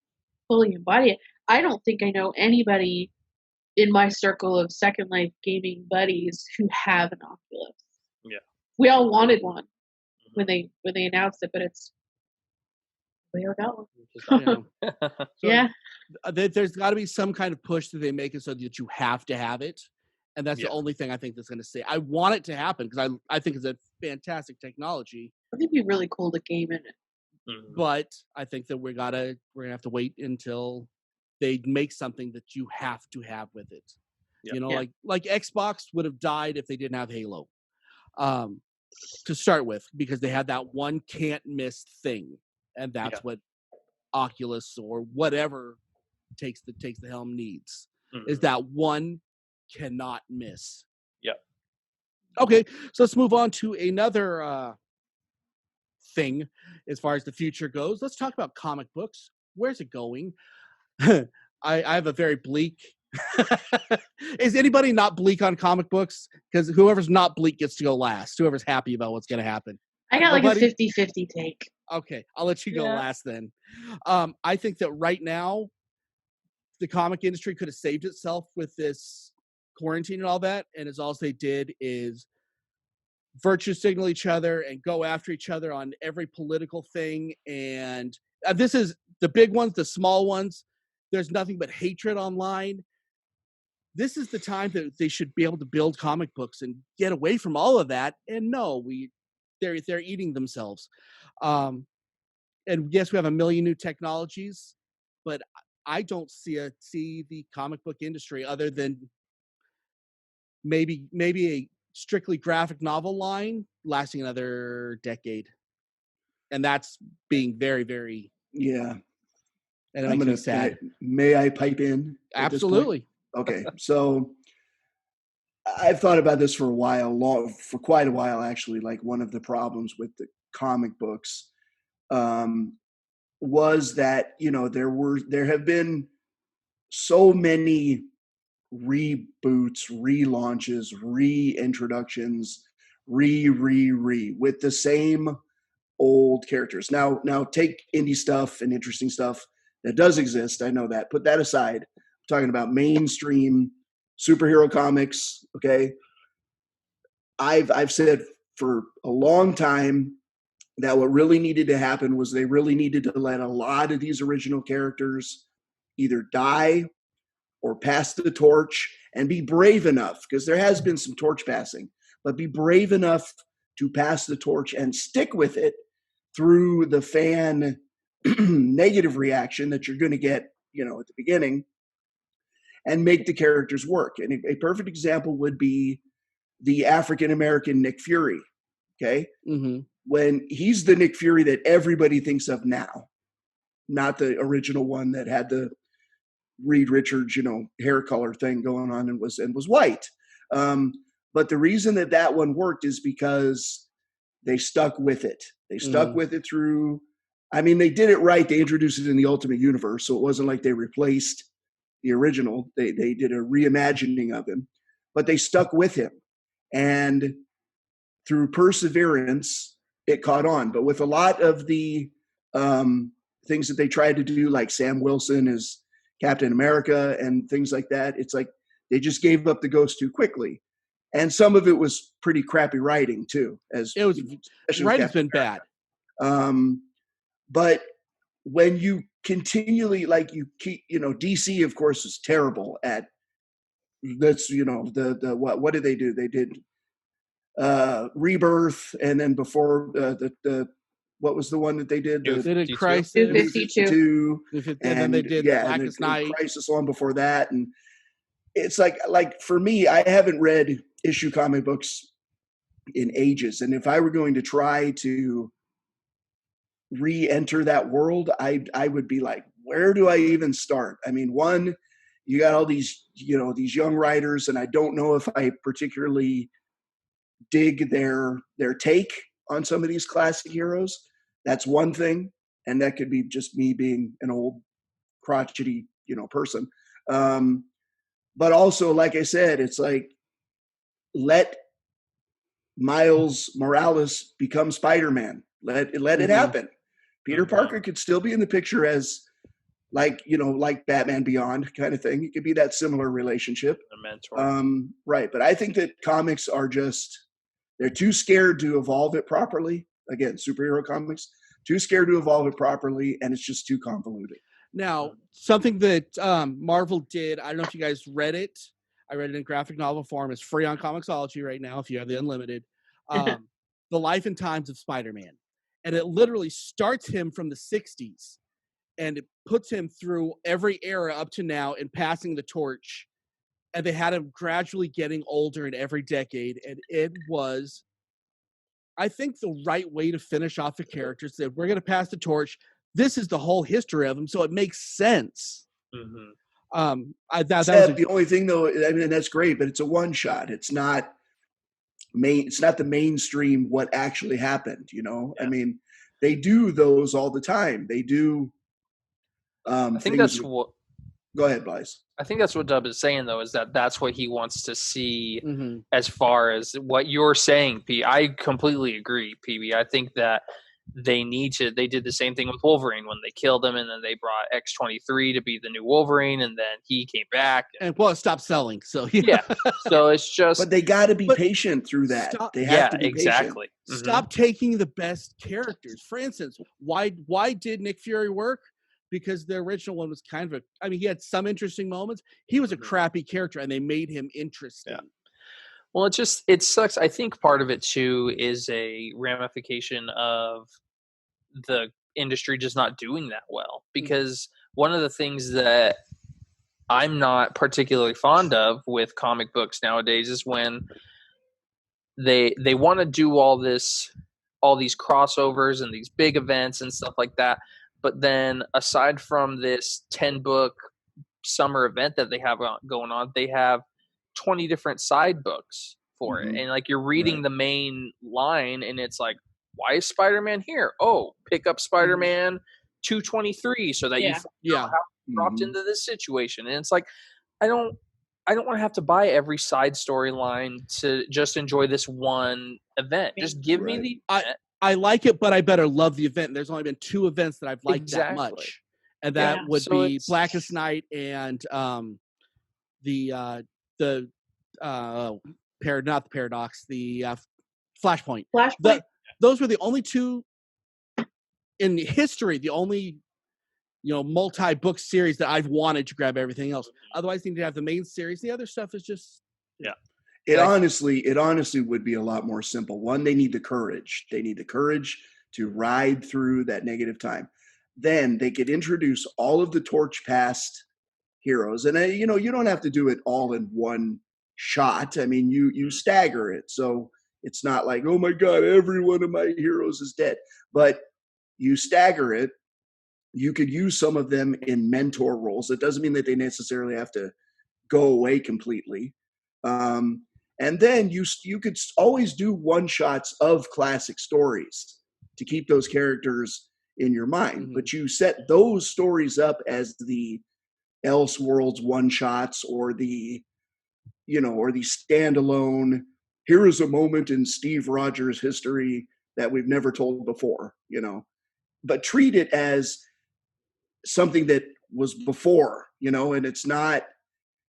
[SPEAKER 5] fully embody it. I don't think I know anybody in my circle of Second Life gaming buddies who have an Oculus.
[SPEAKER 4] Yeah,
[SPEAKER 5] we all wanted one when they announced it, but we never got one.
[SPEAKER 2] There's got to be some kind of push that they make it so that you have to have it, and that's the only thing I think that's going to say. I want it to happen because I think it's a fantastic technology.
[SPEAKER 5] I think it'd be really cool to game in it.
[SPEAKER 2] But I think that we're gonna have to wait until they make something that you have to have with it. You know, like Xbox would have died if they didn't have Halo to start with, because they had that one can't miss thing, and that's what Oculus or whatever takes the helm needs is that one cannot miss. Okay, so let's move on to another thing as far as the future goes. Let's talk about comic books. Where's it going? I have a very bleak. Is anybody not bleak on comic books? Because whoever's not bleak gets to go last. Whoever's happy about what's going to happen.
[SPEAKER 5] I got like a 50-50 take.
[SPEAKER 2] Okay, I'll let you go last then. I think that right now, the comic industry could have saved itself with this quarantine and all that, and as all they did is virtue signal each other and go after each other on every political thing. And this is the big ones, the small ones. There's nothing but hatred online. This is the time that they should be able to build comic books and get away from all of that. And no, they're eating themselves. And yes, we have a million new technologies, but I don't see the comic book industry other than maybe a strictly graphic novel line lasting another decade, and that's being very, very
[SPEAKER 3] and
[SPEAKER 2] it makes me sad.
[SPEAKER 3] May I pipe in?
[SPEAKER 2] Absolutely.
[SPEAKER 3] Okay, so I've thought about this for quite a while actually. Like, one of the problems with the comic books was that, you know, there have been so many reboots, relaunches, reintroductions, with the same old characters. Now take indie stuff and interesting stuff that does exist. I know that. Put that aside. I'm talking about mainstream superhero comics. Okay. I've said for a long time, that what really needed to happen was they really needed to let a lot of these original characters either die or pass the torch, and be brave enough, because there has been some torch passing, but be brave enough to pass the torch and stick with it through the fan negative reaction that you're going to get, at the beginning, and make the characters work. And a perfect example would be the African American Nick Fury. Okay.
[SPEAKER 2] Mm-hmm.
[SPEAKER 3] When he's the Nick Fury that everybody thinks of now, not the original one that had the Reed Richards, hair color thing going on and was white. But the reason that one worked is because they stuck with it. They stuck with it through. I mean, they did it right. They introduced it in the Ultimate Universe, so it wasn't like they replaced the original. They did a reimagining of him, but they stuck with him, and through perseverance, it caught on. But with a lot of the things that they tried to do, like Sam Wilson as Captain America and things like that, it's like they just gave up the ghost too quickly. And some of it was pretty crappy writing too. As
[SPEAKER 2] it was, writing's been bad.
[SPEAKER 3] But when you continually, like, you keep, DC, of course, is terrible at that's, what did they do? They did Rebirth, and then before the what was the one that they did?
[SPEAKER 2] They did Crisis,
[SPEAKER 5] 252.
[SPEAKER 2] And then they did Blackest Night.
[SPEAKER 3] Crisis long before that. And it's like for me, I haven't read issue comic books in ages. And if I were going to try to re-enter that world, I would be like, where do I even start? I mean, one, you got all these, these young writers, and I don't know if I particularly dig their take on some of these classic heroes. That's one thing, and that could be just me being an old crotchety, person. But also, like I said, it's like, let Miles Morales become Spider-Man. Let it happen. Peter Parker could still be in the picture as like Batman Beyond kind of thing. It could be that similar relationship.
[SPEAKER 4] A mentor.
[SPEAKER 3] Right. But I think that comics are they're too scared to evolve it properly. Again, superhero comics, too scared to evolve it properly, and it's just too convoluted.
[SPEAKER 2] Now, something that Marvel did, I don't know if you guys read it. I read it in graphic novel form. It's free on Comixology right now if you have the unlimited. The Life and Times of Spider-Man. And it literally starts him from the 60s, and it puts him through every era up to now and passing the torch. And they had him gradually getting older in every decade. And it was, I think, the right way to finish off the characters. That we're going to pass the torch. This is the whole history of them, so it makes sense.
[SPEAKER 3] Mm-hmm.
[SPEAKER 2] That was
[SPEAKER 3] the only thing, though. I mean, that's great, but it's a one shot. It's not It's not the mainstream what actually happened. Yeah. I mean, they do those all the time. They do.
[SPEAKER 4] I think that's what.
[SPEAKER 3] Go ahead, Blythe.
[SPEAKER 4] I think that's what Dub is saying, though, is that's what he wants to see as far as what you're saying, P. I completely agree, PB. I think that they did the same thing with Wolverine when they killed him, and then they brought X-23 to be the new Wolverine, and then he came back.
[SPEAKER 2] And well, it stopped selling, so
[SPEAKER 4] yeah. So it's just.
[SPEAKER 3] But they got to be patient through that. They have to be
[SPEAKER 4] exactly.
[SPEAKER 3] Patient.
[SPEAKER 2] Stop taking the best characters. For instance, why did Nick Fury work? Because the original one was kind of he had some interesting moments. He was a crappy character, and they made him interesting.
[SPEAKER 4] Yeah. Well, it sucks. I think part of it, too, is a ramification of the industry just not doing that well. Because one of the things that I'm not particularly fond of with comic books nowadays is when they want to do all these crossovers and these big events and stuff like that. But then aside from this 10-book summer event that they have going on, they have 20 different side books for it. And like you're reading the main line and it's like, why is Spider-Man here? Oh, pick up Spider-Man 223 so that you know how he dropped into this situation. And it's like, I don't want to have to buy every side storyline to just enjoy this one event. Just give me the event.
[SPEAKER 2] I like it, but I better love the event. There's only been 2 events that I've liked that much. And that would be Blackest Night and not the Paradox, the Flashpoint.
[SPEAKER 5] Flashpoint.
[SPEAKER 2] Those were the only 2 in history, the only multi-book series that I've wanted to grab everything else. Otherwise, you need to have the main series. The other stuff is just
[SPEAKER 3] It honestly would be a lot more simple. One, they need the courage. They need the courage to ride through that negative time. Then they could introduce all of the torch past heroes, and you don't have to do it all in one shot. I mean, you stagger it, so it's not like, oh my God, every one of my heroes is dead. But you stagger it. You could use some of them in mentor roles. It doesn't mean that they necessarily have to go away completely. And then you could always do one shots of classic stories to keep those characters in your mind. But you set those stories up as the Elseworlds one shots, or the standalone. Here is a moment in Steve Rogers' history that we've never told before. But treat it as something that was before. And it's not.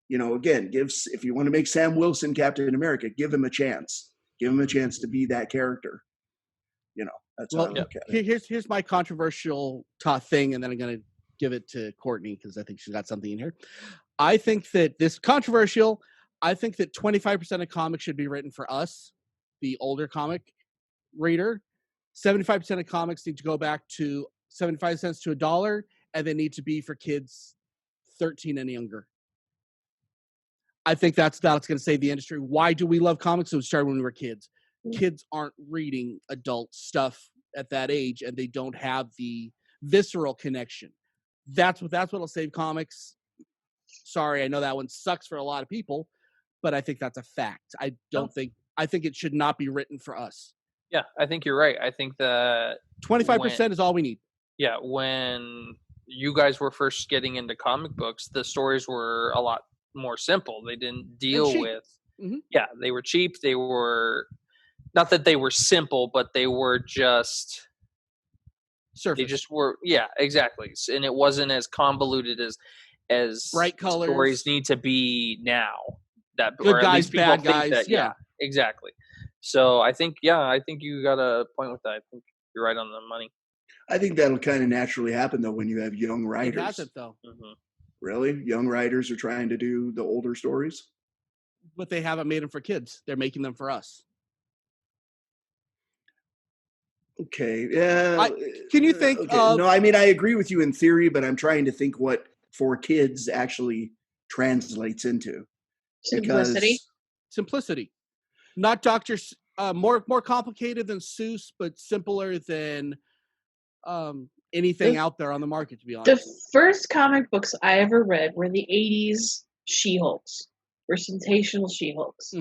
[SPEAKER 3] Again, if you want to make Sam Wilson Captain America, give him a chance. Give him a chance to be that character. That's how I look at it.
[SPEAKER 2] Here's my controversial thing, and then I'm going to give it to Courtney because I think she's got something in here. I think that this controversial. I think that 25% of comics should be written for us, the older comic reader. 75% of comics need to go back to 75 cents to $1, and they need to be for kids 13 and younger. I think that's going to save the industry. Why do we love comics? So it started when we were kids. Kids aren't reading adult stuff at that age, and they don't have the visceral connection. That's what'll save comics. Sorry, I know that one sucks for a lot of people, but I think that's a fact. I think it should not be written for us.
[SPEAKER 4] Yeah, I think you're right. I think that
[SPEAKER 2] 25% is all we need.
[SPEAKER 4] Yeah, when you guys were first getting into comic books, the stories were a lot more simple. They didn't deal with they were cheap. They were not that they were simple, but they were just surface. They just were exactly. And it wasn't as convoluted as
[SPEAKER 2] bright colors
[SPEAKER 4] stories need to be now. That
[SPEAKER 2] good
[SPEAKER 4] or
[SPEAKER 2] guys,
[SPEAKER 4] at least people
[SPEAKER 2] bad guys.
[SPEAKER 4] That, exactly. So I think you got a point with that. I think you're right on the money.
[SPEAKER 3] I think that'll kind of naturally happen though when you have young writers.
[SPEAKER 2] It hasn't though.
[SPEAKER 3] Really? Young writers are trying to do the older stories?
[SPEAKER 2] But they haven't made them for kids. They're making them for us.
[SPEAKER 3] Okay. Yeah.
[SPEAKER 2] Can you think of...
[SPEAKER 3] No, I mean, I agree with you in theory, but I'm trying to think what for kids actually translates into.
[SPEAKER 5] Simplicity.
[SPEAKER 2] Simplicity. Not more complicated than Seuss, but simpler than anything out there on the market, to be honest.
[SPEAKER 5] The first comic books I ever read were the 80s She-Hulks, or sensational She-Hulks.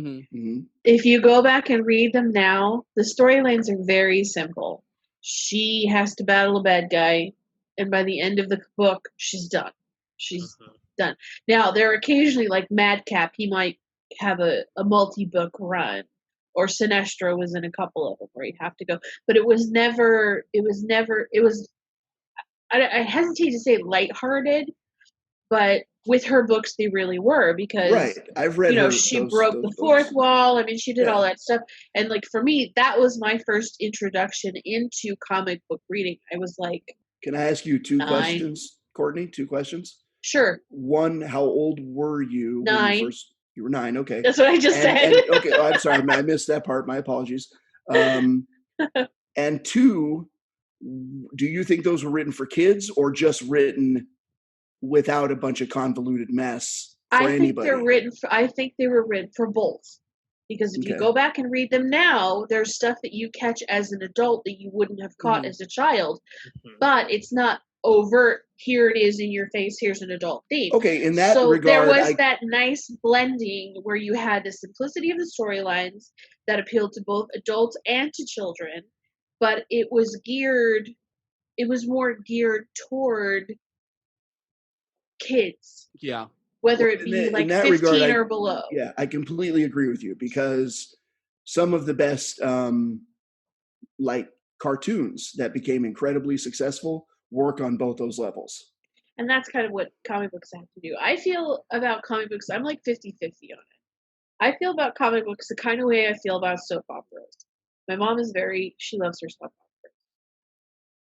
[SPEAKER 5] If you go back and read them now, the storylines are very simple. She has to battle a bad guy, and by the end of the book, she's done. She's done. Now, there are occasionally, like Madcap, he might have a multi-book run, or Sinestro was in a couple of them where you have to go. But it was I hesitate to say lighthearted, but with her books they really were, because
[SPEAKER 3] I've read
[SPEAKER 5] she broke the fourth wall. I mean, she did all that stuff, and like for me, that was my first introduction into comic book reading. I was like,
[SPEAKER 3] can I ask you 2 questions, Courtney? 2 questions.
[SPEAKER 5] Sure.
[SPEAKER 3] One, how old were you?
[SPEAKER 5] 9.
[SPEAKER 3] You were 9. Okay.
[SPEAKER 5] That's what I just said.
[SPEAKER 3] Okay. Oh, I'm sorry. I missed that part. My apologies. And 2, do you think those were written for kids or just written without a bunch of convoluted mess for anybody?
[SPEAKER 5] I think they were written for both. Because if you go back and read them now, there's stuff that you catch as an adult that you wouldn't have caught as a child. But it's not overt. Here it is in your face. Here's an adult theme.
[SPEAKER 3] Okay, in that regard,
[SPEAKER 5] there was that nice blending where you had the simplicity of the storylines that appealed to both adults and to children, but it was more geared toward kids.
[SPEAKER 2] Yeah.
[SPEAKER 5] Whether it be like 15 or below.
[SPEAKER 3] Yeah, I completely agree with you, because some of the best like cartoons that became incredibly successful work on both those levels.
[SPEAKER 5] And that's kind of what comic books have to do. I feel about comic books, I'm like 50-50 on it. I feel about comic books the kind of way I feel about soap operas. My mom is she loves her soap operas.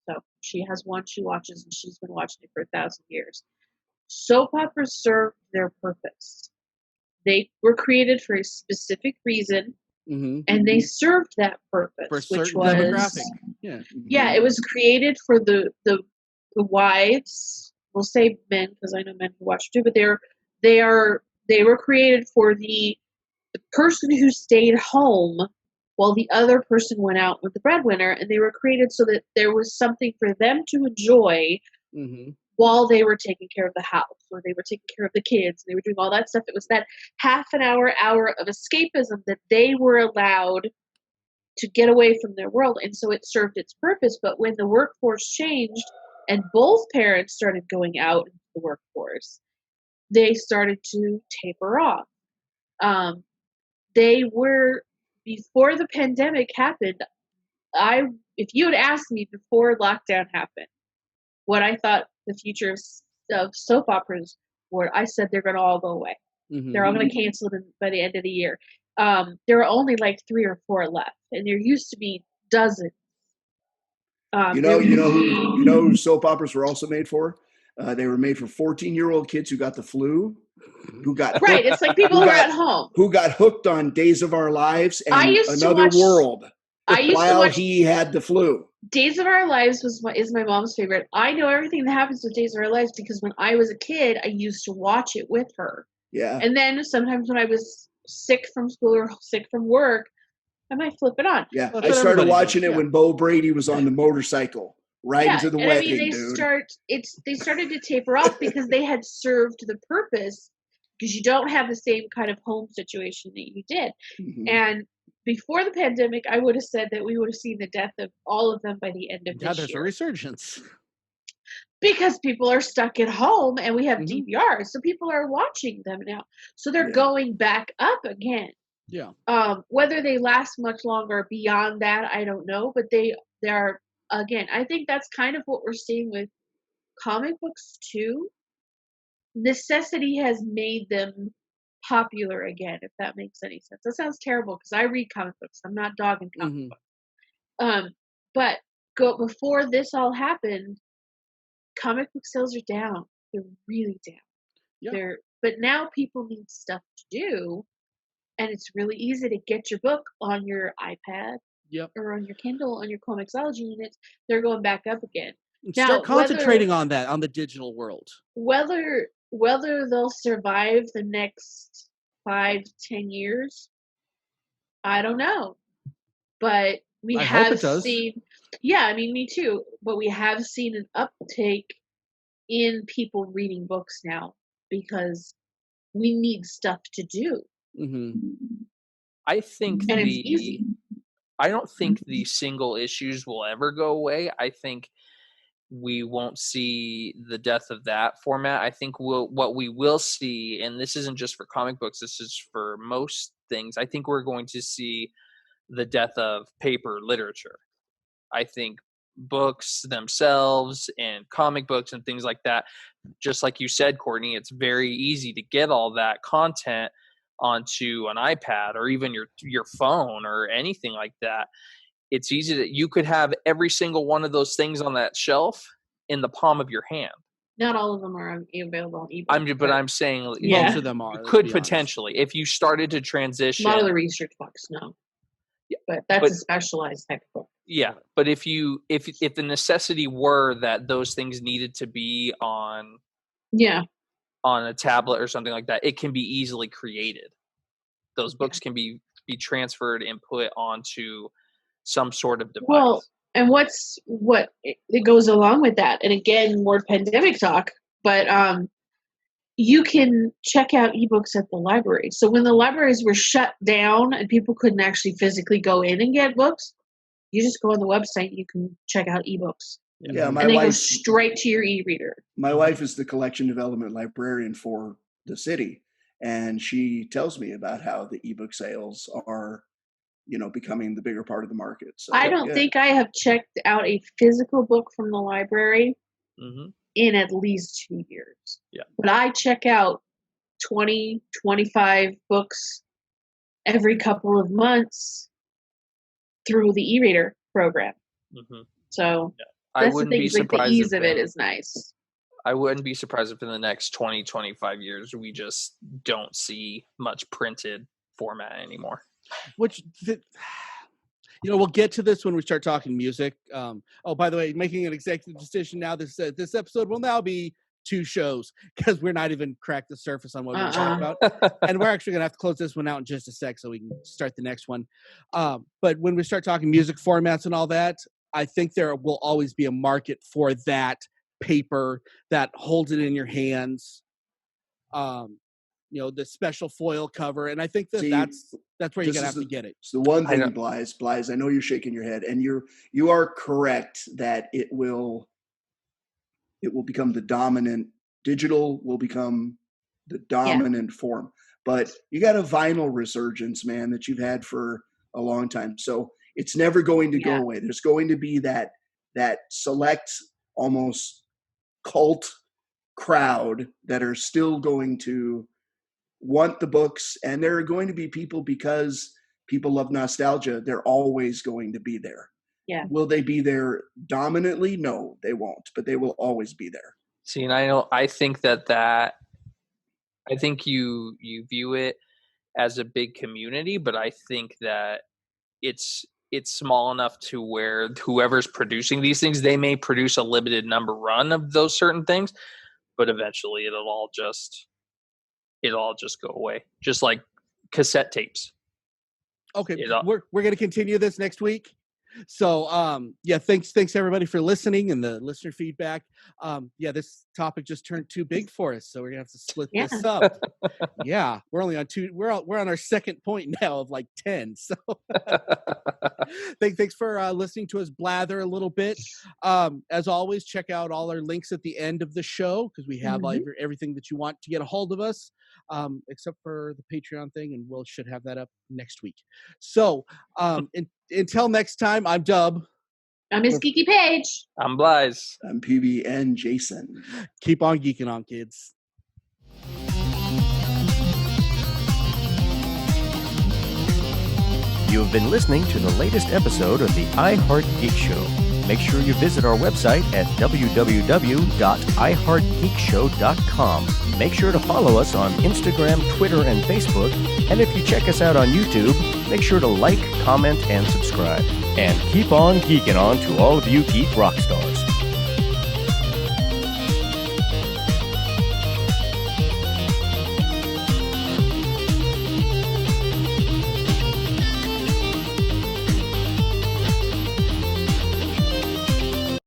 [SPEAKER 5] So She has one she watches, and she's been watching it for 1,000 years. Soap operas serve their purpose. They were created for a specific reason, and they served that purpose,
[SPEAKER 2] For a
[SPEAKER 5] which
[SPEAKER 2] certain
[SPEAKER 5] was
[SPEAKER 2] demographic. Yeah.
[SPEAKER 5] it was created for the wives. We'll say men because I know men who watch too, but they were created for the person who stayed home while the other person went out with the breadwinner, and they were created so that there was something for them to enjoy while they were taking care of the house, or they were taking care of the kids, and they were doing all that stuff. It was that half an hour of escapism that they were allowed to get away from their world, and so it served its purpose. But when the workforce changed and both parents started going out into the workforce, they started to taper off. They were, before the pandemic happened, if you had asked me before lockdown happened what I thought the future of soap operas were, I said they're going to all go away. They're all going to cancel them by the end of the year. There are only like 3 or 4 left, and there used to be dozens.
[SPEAKER 3] You know who soap operas were also made for? They were made for 14-year-old kids who got the flu, who got
[SPEAKER 5] right. It's like people who are at home,
[SPEAKER 3] who got hooked on Days of Our Lives and Another World while he had the flu.
[SPEAKER 5] Days of Our Lives is my mom's favorite. I know everything that happens with Days of Our Lives because when I was a kid, I used to watch it with her.
[SPEAKER 3] Yeah.
[SPEAKER 5] And then sometimes when I was sick from school or sick from work, I might flip it on.
[SPEAKER 3] Yeah, I started watching it when Bo Brady was on the motorcycle riding to the wedding,
[SPEAKER 5] they started to taper off because they had served the purpose, because you don't have the same kind of home situation that you did. And before the pandemic, I would have said that we would have seen the death of all of them by the end of this year.
[SPEAKER 2] There's a resurgence.
[SPEAKER 5] Because people are stuck at home and we have DVRs, so people are watching them now. So they're going back up again.
[SPEAKER 2] Yeah.
[SPEAKER 5] Whether they last much longer beyond that, I don't know. But they are, again, I think that's kind of what we're seeing with comic books too. Necessity has made them popular again, if that makes any sense. That sounds terrible because I read comic books. I'm not dogging comic books. But before this all happened, comic book sales are down. They're really down. Yeah. But now people need stuff to do, and it's really easy to get your book on your iPad or on your Kindle, on your Comixology units. They're going back up again.
[SPEAKER 2] Start concentrating on that, on the digital world.
[SPEAKER 5] Whether they'll survive the next 5-10 years, I don't know. But we have seen, I mean, me too. But we have seen an uptake in people reading books now because we need stuff to do.
[SPEAKER 4] I think
[SPEAKER 5] and it's easy.
[SPEAKER 4] I don't think the single issues will ever go away. I think we won't see the death of that format. I think what we will see, and this isn't just for comic books, this is for most things, I think we're going to see the death of paper literature. I think books themselves and comic books and things like that, just like you said, Courtney, it's very easy to get all that content onto an iPad or even your phone or anything like that. It's easy that you could have every single one of those things on that shelf in the palm of your hand.
[SPEAKER 5] Not all of them are available on eBay.
[SPEAKER 4] I'm saying
[SPEAKER 2] most of them are.
[SPEAKER 4] You could potentially, if you started to transition.
[SPEAKER 5] A lot of the research books, no. But that's a specialized type of book.
[SPEAKER 4] Yeah, but if the necessity were that those things needed to be on a tablet or something like that, it can be easily created. Those books can be transferred and put onto some sort of device.
[SPEAKER 5] Well, and what it goes along with that, and again, more pandemic talk, but you can check out ebooks at the library. So when the libraries were shut down and people couldn't actually physically go in and get books, you just go on the website and you can check out ebooks.
[SPEAKER 3] Yeah,
[SPEAKER 5] and they go straight to your e-reader.
[SPEAKER 3] My wife is the collection development librarian for the city, and she tells me about how the ebook sales are, becoming the bigger part of the market. So
[SPEAKER 5] I don't think I have checked out a physical book from the library in at least 2 years.
[SPEAKER 4] Yeah.
[SPEAKER 5] But I check out 20, 25 books every couple of months through the e-reader program. So
[SPEAKER 4] I
[SPEAKER 5] That's the
[SPEAKER 4] wouldn't
[SPEAKER 5] thing.
[SPEAKER 4] be
[SPEAKER 5] Is, like, the
[SPEAKER 4] surprised
[SPEAKER 5] ease
[SPEAKER 4] if
[SPEAKER 5] of it is nice.
[SPEAKER 4] I wouldn't be surprised if in the next 20, 25 years we just don't see much printed format anymore.
[SPEAKER 2] We'll get to this when we start talking music. By the way, making an executive decision now. This episode will now be 2 shows because we're not even cracked the surface on what we're talking about. And we're actually gonna have to close this one out in just a sec so we can start the next one. But when we start talking music formats and all that, I think there will always be a market for that paper that holds it in your hands. The special foil cover, and I think that's where you're gonna have to get it.
[SPEAKER 3] It's the one thing, Blythe. I know you're shaking your head, and you are correct that it will become the dominant. Digital will become the dominant form, but you got a vinyl resurgence, man, that you've had for a long time. So it's never going to go away. There's going to be that select, almost cult crowd that are still going to want the books, and there are going to be people, because people love nostalgia, they're always going to be there.
[SPEAKER 5] Yeah.
[SPEAKER 3] Will they be there dominantly? No, they won't, but they will always be there.
[SPEAKER 4] See, and I think I think you view it as a big community, but I think that it's small enough to where whoever's producing these things, they may produce a limited number run of those certain things, but eventually it'll all just go away, just like cassette tapes.
[SPEAKER 2] Okay, we're going to continue this next week. So, thanks everybody for listening and the listener feedback. This topic just turned too big for us, so we're gonna have to split this up. We're only on 2. We're on our second point now of like 10. So, thanks for listening to us blather a little bit. As always, check out all our links at the end of the show because we have everything that you want to get a hold of us, except for the Patreon thing, and we'll should have that up next week. So, until next time, I'm Dub.
[SPEAKER 5] I'm Miss Geeky Paige.
[SPEAKER 4] I'm Blythe.
[SPEAKER 3] I'm PB&Jason.
[SPEAKER 2] Keep on geeking on, kids.
[SPEAKER 1] You have been listening to the latest episode of the iHeart Geek Show. Make sure you visit our website at www.iheartgeekshow.com. Make sure to follow us on Instagram, Twitter, and Facebook. And if you check us out on YouTube, make sure to like, comment, and subscribe. And keep on geeking on to all of you geek rock stars.